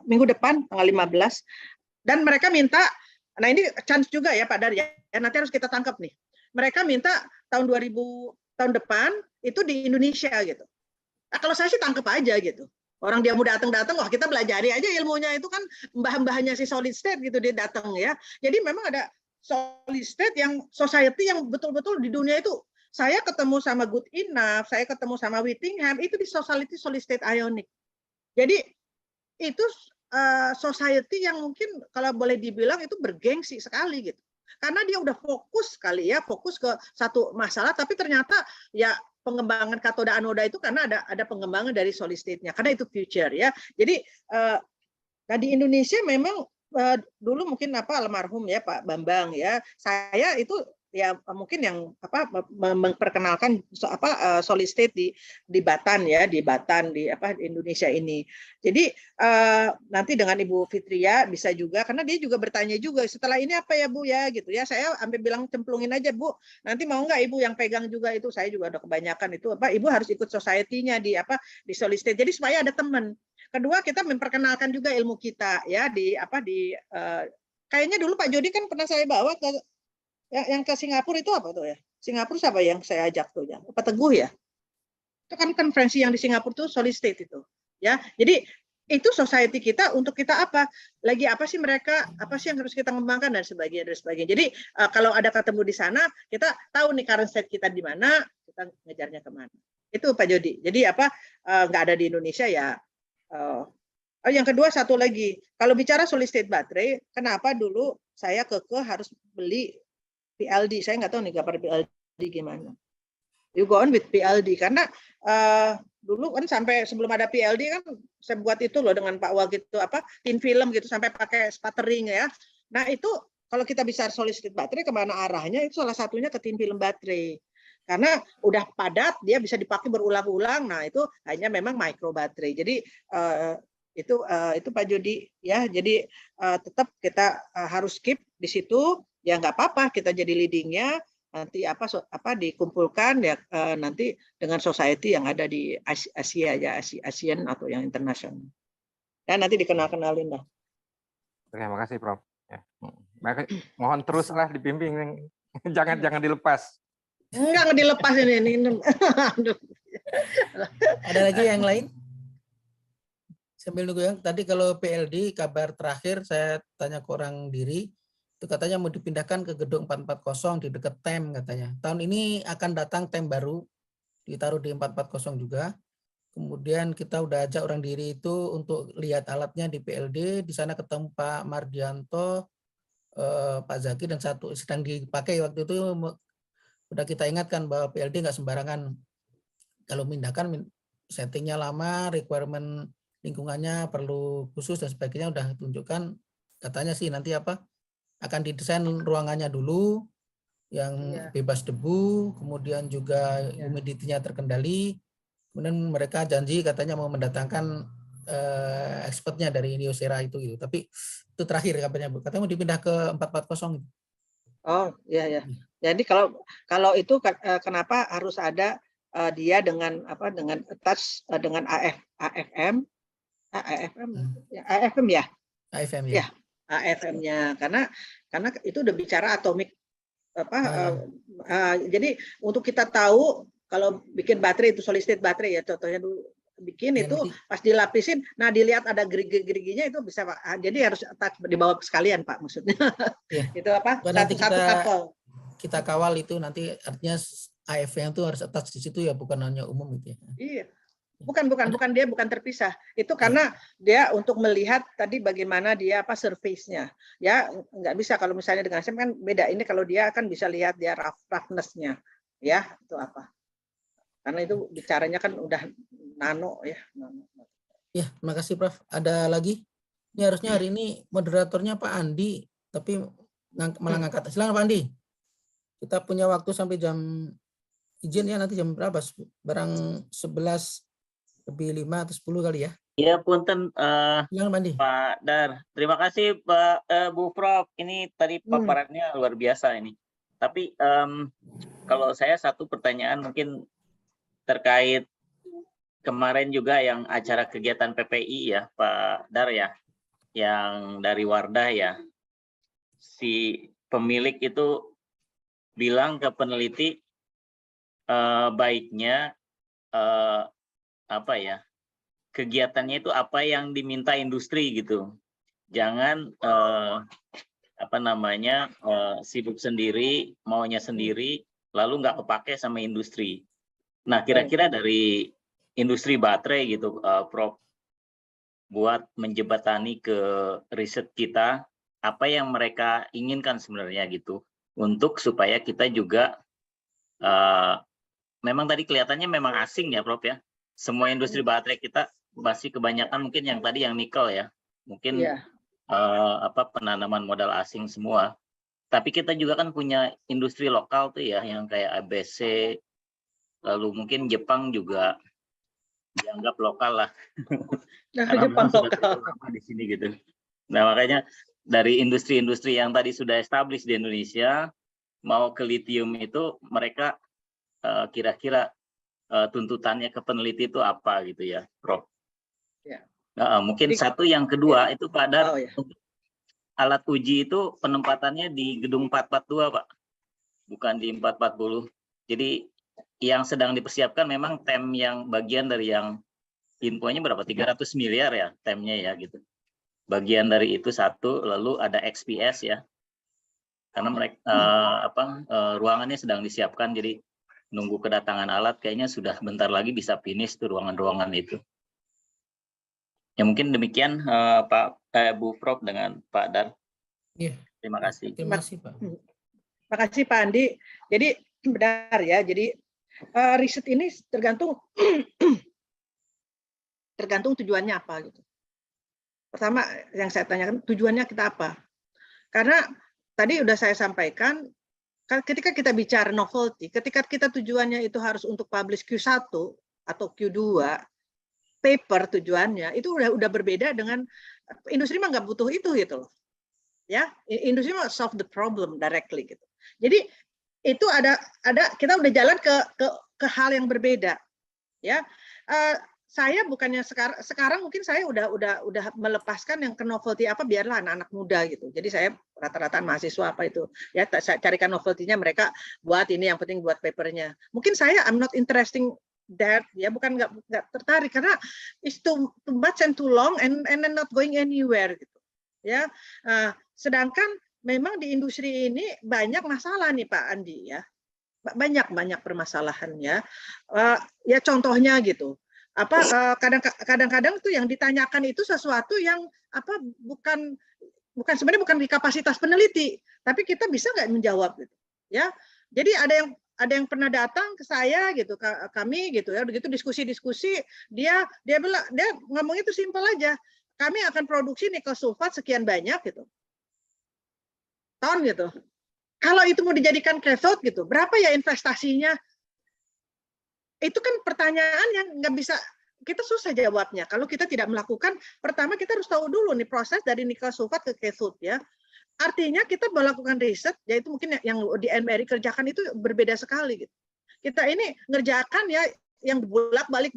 minggu depan tanggal 15. Dan mereka minta, nah ini chance juga ya Pak Dar ya, nanti harus kita tangkap nih. Mereka minta tahun depan itu di Indonesia gitu. Nah, kalau saya sih tangkap aja gitu. Orang dia mau datang, wah kita belajari aja ilmunya, itu kan mbah-mbahnya si solid state gitu, dia datang ya. Jadi memang ada solid state yang society yang betul-betul di dunia itu. Saya ketemu sama Good Enough, saya ketemu sama Whittingham, itu di society solid state ionic. Jadi itu society yang mungkin kalau boleh dibilang itu bergengsi sekali gitu. Karena dia udah fokus sekali ya, fokus ke satu masalah, tapi ternyata ya pengembangan katoda anoda itu karena ada pengembangan dari solid state-nya, karena itu future ya. Jadi di Indonesia memang dulu mungkin almarhum ya Pak Bambang ya, saya itu ya mungkin yang memperkenalkan solid state di Batan ya, di Indonesia ini. Jadi nanti dengan Ibu Fitria bisa juga, karena dia juga bertanya juga setelah ini apa ya Bu ya gitu ya. Saya sampai bilang cemplungin aja Bu, nanti mau nggak Ibu yang pegang juga itu, saya juga udah kebanyakan itu Ibu harus ikut society-nya di solid state. Jadi supaya ada teman. Kedua, kita memperkenalkan juga ilmu kita ya kayaknya dulu Pak Jody kan pernah saya bawa ke yang ke Singapura itu apa tuh ya? Singapura siapa yang saya ajak tuh ya? Pak Teguh ya? Itu kan konferensi yang di Singapura tuh solid state itu. Ya. Jadi itu society kita untuk kita apa? Lagi apa sih mereka? Apa sih yang harus kita kembangkan dan sebagainya dan sebagainya. Jadi kalau ada ketemu di sana, kita tahu nih current state kita di mana, kita ngejarnya kemana. Itu Pak Jody. Jadi apa nggak ada di Indonesia ya. Yang kedua satu lagi, kalau bicara solid state baterai, kenapa dulu saya kekeh harus beli PLD? Saya nggak tahu nih kabar PLD gimana. You go on with PLD karena dulu kan sampai sebelum ada PLD kan saya buat itu loh dengan Pak Wag itu tin film gitu sampai pakai sputtering ya. Nah itu kalau kita bisa solid state baterai kemana arahnya itu salah satunya ke tin film baterai karena udah padat dia bisa dipakai berulang-ulang. Nah itu hanya memang micro baterai. Jadi itu Pak Jody ya. Jadi tetap kita harus keep di situ ya nggak apa-apa kita jadi leadingnya. Nanti dikumpulkan ya nanti dengan society yang ada di Asia ya ASEAN atau yang internasional. Dan nanti dikenal-kenalin lah. Terima kasih Prof. Ya. Mohon teruslah dibimbing, jangan dilepas. Enggak dilepas ini. Ada lagi yang lain? Sambil nunggu yang tadi kalau PLD kabar terakhir saya tanya ke orang diri. Itu katanya mau dipindahkan ke gedung 440 di dekat TEM katanya. Tahun ini akan datang TEM baru, ditaruh di 440 juga. Kemudian kita udah ajak orang diri itu untuk lihat alatnya di PLD. Di sana ketemu Pak Mardianto, Pak Zaki, dan satu sedang dipakai waktu itu. Udah kita ingatkan bahwa PLD nggak sembarangan. Kalau pindahkan settingnya lama, requirement lingkungannya perlu khusus dan sebagainya udah tunjukkan. Katanya sih nanti akan didesain ruangannya dulu yang bebas debu, kemudian juga humidity-nya terkendali. Kemudian mereka janji katanya mau mendatangkan expertnya dari Niosera itu gitu. Tapi itu terakhir kabarnya Bu. Katanya mau dipindah ke 440. Oh, iya. Jadi kalau itu kenapa harus ada dia dengan attach dengan AFM ya. AFM-nya karena itu udah bicara atomik jadi untuk kita tahu kalau bikin baterai itu solid state baterai ya contohnya dulu bikin ya, itu nanti pas dilapisin nah dilihat ada gerigi-geriginya itu bisa Pak. Jadi harus dibawa sekalian Pak maksudnya. Ya. Itu nanti satu kapal. Kita kawal itu nanti artinya AFM itu harus attach di situ ya bukan hanya umum gitu ya. Iya. Bukan dia bukan terpisah. Itu karena dia untuk melihat tadi bagaimana dia surface-nya. Ya nggak bisa kalau misalnya dengan SEM kan beda. Ini kalau dia kan bisa lihat dia roughness-nya. Ya, itu apa. Karena itu bicaranya kan udah nano ya. Ya, terima kasih Prof. Ada lagi? Ini harusnya hari ini moderatornya Pak Andi, tapi malah ngangkat. Silakan Pak Andi. Kita punya waktu sampai jam izin ya nanti jam berapa? Barang 11 lebih 5 atau 10 kali ya. Iya, punten Pak Dar. Terima kasih Pak Bu Prof. Ini tadi paparannya luar biasa ini. Tapi kalau saya satu pertanyaan mungkin terkait kemarin juga yang acara kegiatan PPI ya Pak Dar ya, yang dari Wardah ya. Si pemilik itu bilang ke peneliti baiknya kegiatannya itu apa yang diminta industri gitu, jangan sibuk sendiri, maunya sendiri, lalu nggak kepake sama industri. Nah kira-kira dari industri baterai gitu, Prof, buat menjembatani ke riset kita, apa yang mereka inginkan sebenarnya gitu, untuk supaya kita juga memang tadi kelihatannya memang asing ya Prof ya, semua industri baterai kita masih kebanyakan mungkin yang tadi yang nikel ya, mungkin penanaman modal asing semua. Tapi kita juga kan punya industri lokal tuh ya, yang kayak ABC, lalu mungkin Jepang juga dianggap lokal lah. Karena Jepang lokal di sini gitu. Nah makanya dari industri-industri yang tadi sudah established di Indonesia mau ke lithium itu mereka kira-kira tuntutannya ke peneliti itu apa gitu ya, Prof? Ya. Mungkin satu yang kedua itu Pak Dar, alat uji itu penempatannya di gedung 442 Pak, bukan di 440. Jadi yang sedang dipersiapkan memang TEM yang bagian dari yang infonya berapa? 300 miliar ya temnya ya gitu. Bagian dari itu satu, lalu ada XPS ya. Karena mereka ruangannya sedang disiapkan, jadi nunggu kedatangan alat kayaknya sudah bentar lagi bisa finish tuh ruangan-ruangan itu. Ya mungkin demikian Bu Prof dengan Pak Dar. Iya. Terima kasih. Terima kasih Pak. Terima kasih Pak Andi. Jadi benar ya. Jadi riset ini tergantung tujuannya apa gitu. Pertama yang saya tanyakan tujuannya kita apa? Karena tadi udah saya sampaikan ketika kita bicara novelty, ketika kita tujuannya itu harus untuk publish Q1 atau Q2 paper tujuannya itu udah berbeda dengan industri mah nggak butuh itu gitu loh. Ya, industri mah solve the problem directly gitu. Jadi itu ada kita udah jalan ke hal yang berbeda. Ya. Saya bukannya sekarang mungkin saya udah melepaskan yang ke novelty apa biarlah anak-anak muda gitu. Jadi saya rata-rata mahasiswa apa itu ya saya carikan novelty-nya mereka buat ini yang penting buat papernya. Mungkin saya I'm not interesting that ya bukan nggak tertarik karena it's too much and too long and not going anywhere gitu. Ya. Sedangkan memang di industri ini banyak masalah nih Pak Andi ya. Banyak permasalahannya. Ya contohnya gitu. Kadang-kadang tuh yang ditanyakan itu sesuatu yang bukan sebenarnya bukan di kapasitas peneliti, tapi kita bisa nggak menjawab gitu. Ya. Jadi ada yang pernah datang ke saya gitu, kami gitu ya, begitu diskusi dia ngomong itu simpel aja. Kami akan produksi nikel sulfat sekian banyak gitu. Ton gitu. Kalau itu mau dijadikan cathode gitu, berapa ya investasinya? Itu kan pertanyaan yang nggak bisa kita susah jawabnya. Kalau kita tidak melakukan, pertama kita harus tahu dulu nih proses dari nikel sulfat ke cathode ya. Artinya kita melakukan riset, yaitu mungkin yang di NBRI kerjakan itu berbeda sekali gitu. Kita ini ngerjakan ya yang bolak-balik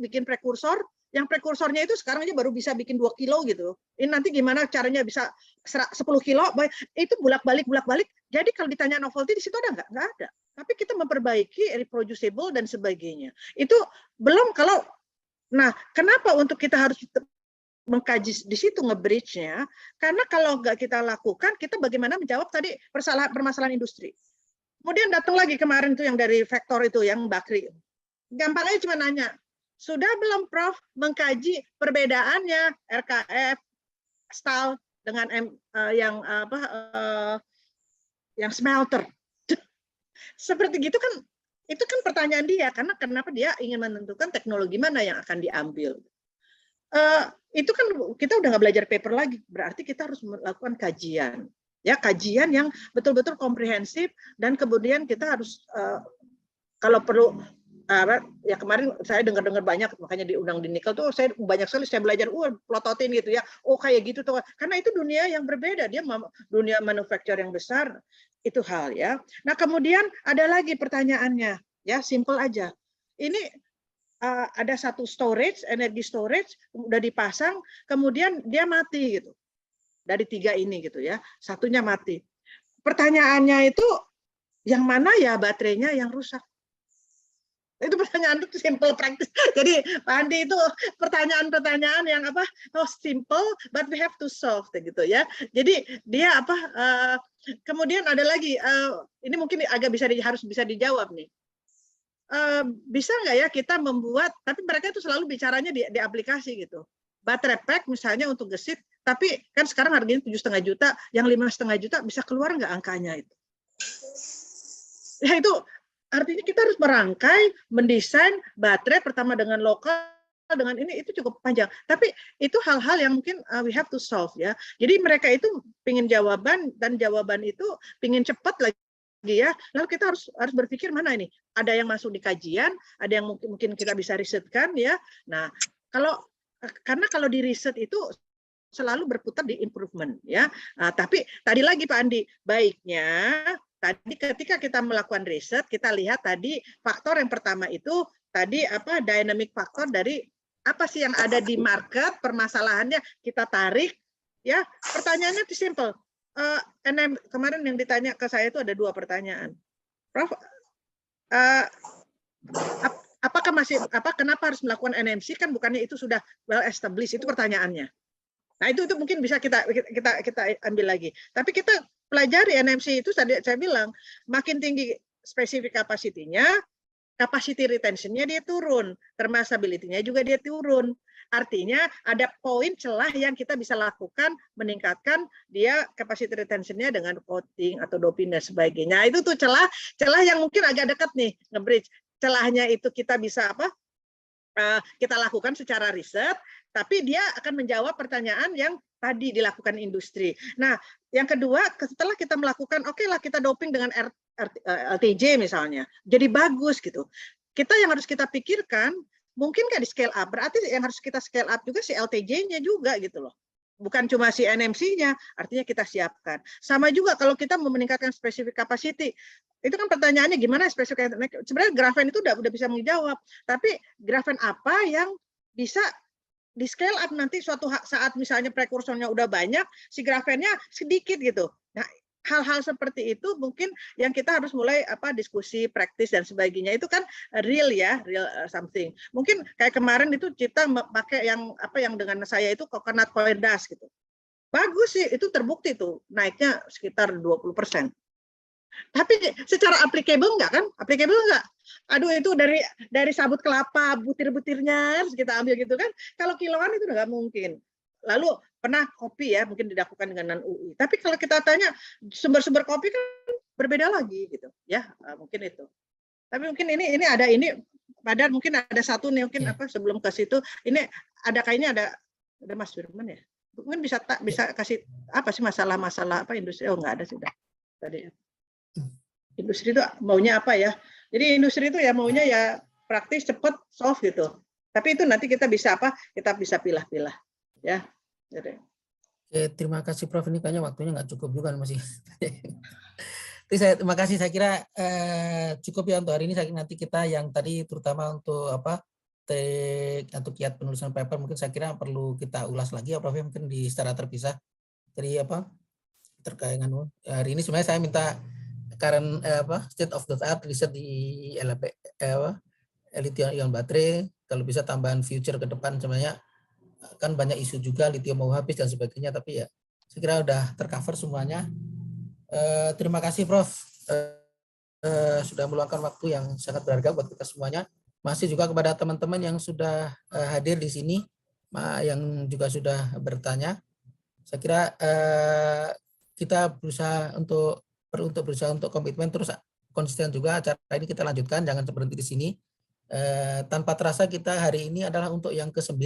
bikin prekursor, yang prekursornya itu sekarang aja baru bisa bikin 2 kilo gitu. Ini nanti gimana caranya bisa 10 kilo, itu bolak-balik. Jadi kalau ditanya novelty di situ ada nggak? Nggak ada. Tapi kita memperbaiki reproducible dan sebagainya. Itu belum kalau, nah kenapa untuk kita harus mengkaji di situ nge-bridge-nya? Karena kalau nggak kita lakukan, kita bagaimana menjawab tadi permasalahan industri. Kemudian datang lagi kemarin tuh yang dari Vektor itu, yang Bakri. Gampang aja cuma nanya, sudah belum Prof mengkaji perbedaannya RKF, STAL dengan yang smelter? Seperti gitu kan, itu kan pertanyaan dia, karena kenapa dia ingin menentukan teknologi mana yang akan diambil. Itu kan kita udah nggak belajar paper lagi, berarti kita harus melakukan kajian. Ya, kajian yang betul-betul komprehensif, dan kemudian kita harus kalau perlu ya kemarin saya dengar banyak, makanya diundang di nikel tuh saya banyak sekali saya belajar plototin gitu ya, kayak gitu tuh, karena itu dunia yang berbeda, dia dunia manufacture yang besar, itu hal ya. Nah kemudian ada lagi pertanyaannya ya, simple aja, ini ada satu energi storage udah dipasang, kemudian dia mati gitu, dari 3 ini gitu ya, satunya mati. Pertanyaannya itu yang mana ya baterainya yang rusak? Itu pertanyaan itu simple praktis. Jadi Pak Andi itu pertanyaan-pertanyaan yang simple but we have to solve gitu ya. Jadi dia kemudian ada lagi ini mungkin agak harus bisa dijawab nih. Bisa nggak ya kita membuat, tapi mereka itu selalu bicaranya di aplikasi gitu. Baterai pack misalnya untuk gesit, tapi kan sekarang harganya 7,5 juta, yang 5,5 juta bisa keluar nggak angkanya itu? Ya itu artinya kita harus merangkai, mendesain baterai pertama dengan lokal, dengan ini itu cukup panjang. Tapi itu hal-hal yang mungkin we have to solve ya. Jadi mereka itu pingin jawaban, dan jawaban itu pingin cepat lagi ya. Lalu kita harus berpikir mana ini? Ada yang masuk di kajian, ada yang mungkin kita bisa risetkan ya. Nah, karena kalau di riset itu selalu berputar di improvement ya. Nah, tapi tadi lagi Pak Andi, baiknya tadi ketika kita melakukan riset, kita lihat tadi faktor yang pertama itu tadi dynamic faktor dari apa sih yang ada di market, permasalahannya kita tarik ya. Pertanyaannya itu simple. Kemarin yang ditanya ke saya itu ada 2 pertanyaan. Prof, apakah kenapa harus melakukan NMC, kan bukannya itu sudah well established, itu pertanyaannya. Nah, itu mungkin bisa kita ambil lagi. Tapi kita pelajari NMC itu tadi saya bilang, makin tinggi spesifik kapasitinya, capacity retention-nya dia turun, permissibility-nya juga dia turun. Artinya ada poin celah yang kita bisa lakukan meningkatkan dia capacity retention-nya dengan coating atau doping dan sebagainya. Itu tuh celah yang mungkin agak dekat nih nge-bridge. Celahnya itu kita bisa kita lakukan secara riset, tapi dia akan menjawab pertanyaan yang tadi dilakukan industri. Nah, yang kedua, setelah kita melakukan, oke lah kita doping dengan LTJ misalnya, jadi bagus gitu. Kita yang harus kita pikirkan, mungkin nggak di scale up, berarti yang harus kita scale up juga si LTJ-nya juga gitu loh. Bukan cuma si NMC-nya, artinya kita siapkan. Sama juga kalau kita mau meningkatkan specific capacity, itu kan pertanyaannya gimana specific, sebenarnya grafen itu udah bisa menjawab, tapi grafen apa yang bisa di scale up nanti suatu saat misalnya prekursornya udah banyak, si grafennya sedikit gitu. Nah, hal-hal seperti itu mungkin yang kita harus mulai diskusi, praktis dan sebagainya. Itu kan real something. Mungkin kayak kemarin itu kita pakai yang dengan saya itu coconut coir dust gitu. Bagus sih, itu terbukti tuh naiknya sekitar 20%. Tapi secara applicable enggak kan? Applicable enggak? Aduh, itu dari sabut kelapa, butir-butirnya harus kita ambil gitu kan. Kalau kiloan itu enggak mungkin. Lalu pernah kopi ya, mungkin dilakukan dengan non-UI. Tapi kalau kita tanya sumber-sumber kopi kan berbeda lagi gitu, ya mungkin itu. Tapi mungkin ini ada padahal mungkin ada satu nih mungkin sebelum ke situ ini ada kayaknya ada Mas Firman ya. Mungkin bisa kasih apa sih masalah-masalah industri? Oh nggak ada sudah tadi. Industri itu maunya apa ya? Jadi industri itu ya maunya ya praktis, cepat, soft gitu. Tapi itu nanti kita bisa kita bisa pilah-pilah. Ya, jadi. Terima kasih Prof. Ini kayaknya waktunya nggak cukup juga masih. Terima kasih. Saya kira cukup ya untuk hari ini. Nanti kita yang tadi terutama untuk untuk kiat penulisan paper mungkin saya kira perlu kita ulas lagi ya Prof. Mungkin di secara terpisah. Jadi terkait dengan hari ini sebenarnya saya minta current state of the art riset di lithium ion baterai. Kalau bisa tambahan future ke depan sebenarnya. Kan banyak isu juga lithium mau habis dan sebagainya, tapi ya saya kira udah tercover semuanya. Terima kasih Prof. Sudah meluangkan waktu yang sangat berharga buat kita semuanya. Masih juga kepada teman-teman yang sudah hadir di sini, yang juga sudah bertanya. Saya kira kita berusaha untuk komitmen terus konsisten juga acara ini kita lanjutkan, jangan berhenti di sini. Tanpa terasa kita hari ini adalah untuk yang ke-9.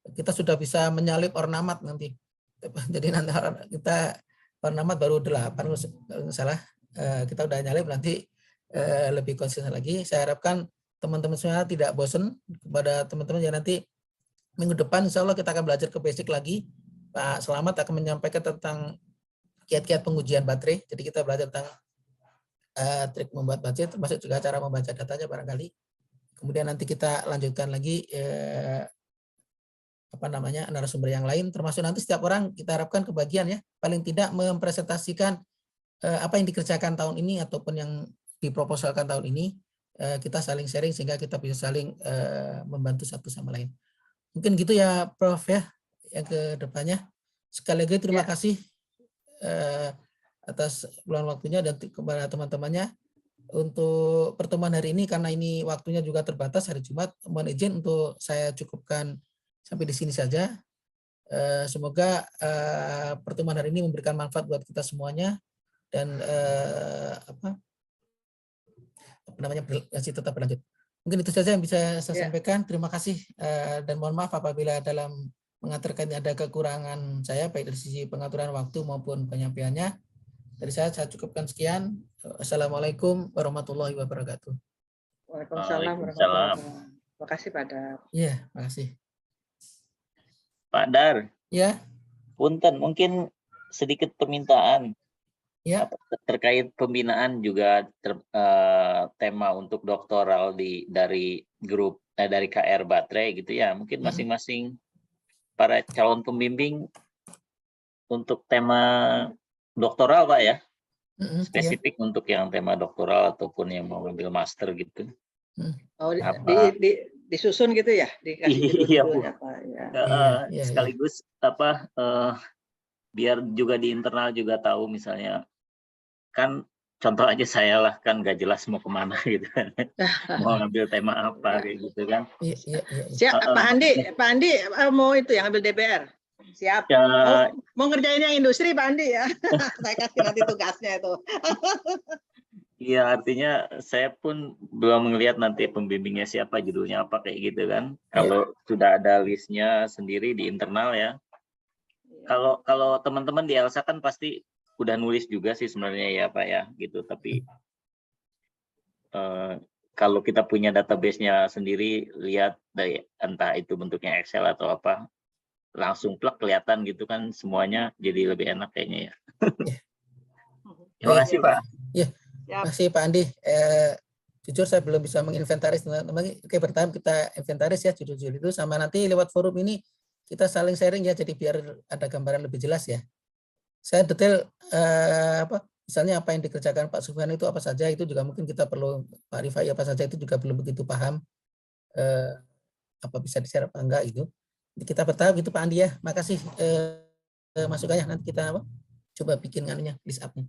Kita sudah bisa menyalip ornamat nanti. Jadi nanti kita ornamat baru 8 kalau nggak salah. Kita udah nyalip nanti lebih konsisten lagi. Saya harapkan teman-teman semua tidak bosan. Kepada teman-teman yang nanti minggu depan insya Allah kita akan belajar ke basic lagi. Pak Selamat akan menyampaikan tentang kiat-kiat pengujian baterai. Jadi kita belajar tentang trik membuat baterai, termasuk juga cara membaca datanya barangkali. Kemudian nanti kita lanjutkan lagi narasumber yang lain, termasuk nanti setiap orang kita harapkan kebagian ya, paling tidak mempresentasikan apa yang dikerjakan tahun ini ataupun yang diproposalkan tahun ini, kita saling sharing sehingga kita bisa saling membantu satu sama lain. Mungkin gitu ya Prof ya, yang ke depannya. Sekali lagi terima kasih atas luang waktunya dan kepada teman-temannya. Untuk pertemuan hari ini karena ini waktunya juga terbatas hari Jumat, mohon izin untuk saya cukupkan sampai di sini saja. Semoga pertemuan hari ini memberikan manfaat buat kita semuanya dan masih tetap berlanjut. Mungkin itu saja yang bisa saya sampaikan. Terima kasih dan mohon maaf apabila dalam mengaturkan ada kekurangan saya baik dari sisi pengaturan waktu maupun penyampaiannya. Dari saya cukupkan sekian. Assalamualaikum warahmatullahi wabarakatuh. Waalaikumsalam warahmatullahi wabarakatuh. Terima kasih Pak Dar. Iya, makasih. Pak Dar. Ya. Punten, mungkin sedikit permintaan. Ya. Terkait pembinaan juga tema untuk doktoral dari grup dari KR Baterai gitu ya. Mungkin masing-masing para calon pembimbing untuk tema doktoral Pak ya. Spesifik untuk yang tema doktoral ataupun yang mau ambil master gitu. Oh, Apa? disusun gitu ya, dikasih Iya, Bu. judul-judul apa ya. Iya. Sekaligus apa biar juga di internal juga tahu, misalnya kan contoh aja saya lah, kan nggak jelas mau kemana gitu kan, mau ngambil tema apa kayak gitu kan. Iya. Siap, Pak Andi mau itu yang ambil DPR. Siap. Ya, Mau ngerjain yang industri Pak Andi ya. Saya kasih nanti tugasnya itu. iya, artinya saya pun belum melihat nanti pembimbingnya siapa, judulnya apa kayak gitu kan. Kalau sudah ada listnya sendiri di internal ya. Kalau teman-teman di Elsa kan pasti udah nulis juga sih sebenarnya ya Pak ya gitu. Tapi kalau kita punya database-nya sendiri, lihat dari entah itu bentuknya Excel atau apa, langsung plek kelihatan gitu kan, semuanya jadi lebih enak kayaknya ya. Terima kasih Pak. Ya, masih Pak Andi. Jujur saya belum bisa menginventaris teman-teman. Oke, pertama kita inventaris ya judul-judul itu, sama nanti lewat forum ini kita saling sharing ya, jadi biar ada gambaran lebih jelas ya. Saya detail misalnya apa yang dikerjakan Pak Sufyan itu apa saja, itu juga mungkin kita perlu Pak Rifai apa saja, itu juga belum begitu paham apa bisa di-share apa enggak itu. Jadi kita bertahap gitu Pak Andi ya. Makasih masukannya, nanti kita coba bikin list up-nya.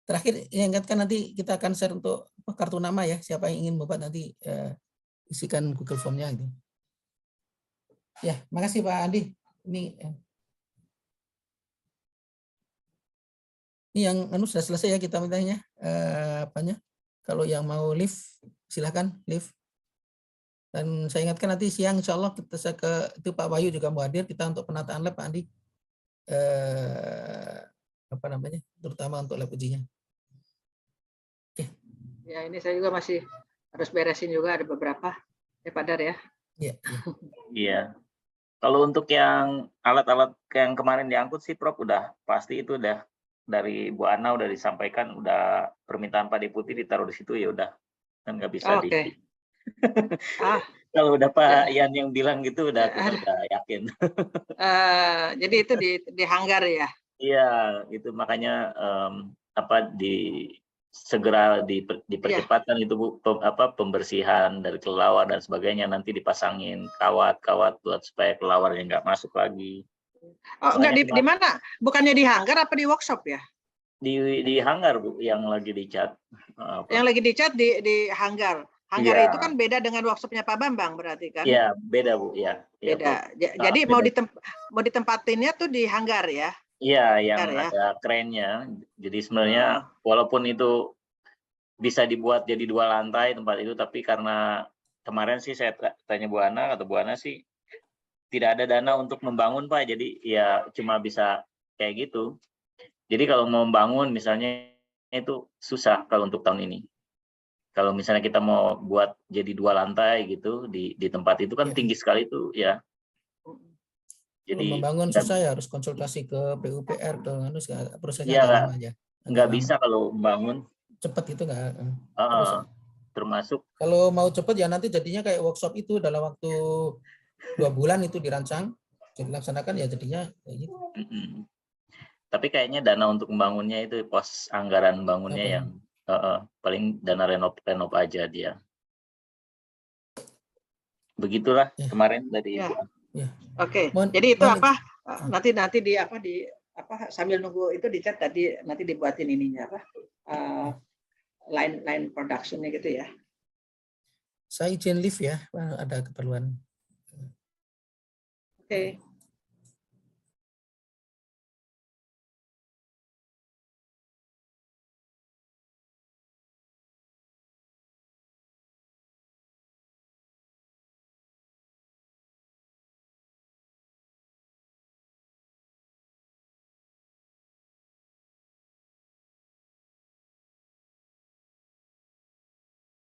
Terakhir yang ingatkan, nanti kita akan share untuk kartu nama ya, siapa yang ingin membuat nanti isikan Google Form-nya gitu. Ya, makasih Pak Andi. Ini yang sudah selesai ya, kita mintanya apanya. Kalau yang mau live silahkan live. Dan saya ingatkan nanti siang insya Allah kita itu Pak Wahyu juga mau hadir kita untuk penataan lab Pak Andi. Terutama untuk lab ujinya. Ya, ini saya juga masih harus beresin juga, ada beberapa ya Pak Dar ya. Iya. Kalau untuk yang alat-alat yang kemarin diangkut sih Prof, udah pasti itu udah dari Bu Ana udah disampaikan, udah permintaan Pak Deputi ditaruh di situ, ya udah kan nggak bisa di. Kalau udah Pak Yan yang bilang gitu udah kita udah yakin. Jadi itu di hanggar ya. Iya, itu makanya segera dipercepatkan itu Bu, pembersihan dari kelelawar dan sebagainya, nanti dipasangin kawat-kawat buat supaya kelawarnya nggak masuk lagi. Oh, enggak di mana? Bukannya di hanggar apa di workshop ya? Di hanggar Bu, yang lagi dicat. Yang lagi dicat di hanggar. Hanggar itu kan beda dengan workshopnya Pak Bambang berarti kan? Iya, beda Bu, ya. Beda. Jadi mau ditempatinnya tuh di hanggar ya? Iya, yang ada kerennya. Jadi sebenarnya walaupun itu bisa dibuat jadi 2 lantai tempat itu, tapi karena kemarin sih saya tanya Bu Ana, atau Bu Ana sih tidak ada dana untuk membangun Pak, jadi ya cuma bisa kayak gitu. Jadi kalau mau membangun misalnya itu susah kalau untuk tahun ini. Kalau misalnya kita mau buat jadi 2 lantai gitu di tempat itu kan tinggi sekali itu ya. Jadi membangun susah ya, harus konsultasi ke PUPR, prosesnya agak lama aja. Nggak bisa kalau membangun cepat itu nggak. Termasuk kalau mau cepat ya nanti jadinya kayak workshop itu, dalam waktu 2 bulan itu dirancang, dilaksanakan ya jadinya kayak gitu. Tapi kayaknya dana untuk membangunnya itu pos anggaran bangunnya yang paling dana renov aja dia. Begitulah kemarin dari Ibu. Oke. Jadi itu apa? Nanti di sambil nunggu itu dicat tadi, nanti dibuatin ininya apa? Line production-nya gitu ya. Saya izin live ya, ada keperluan. Oke.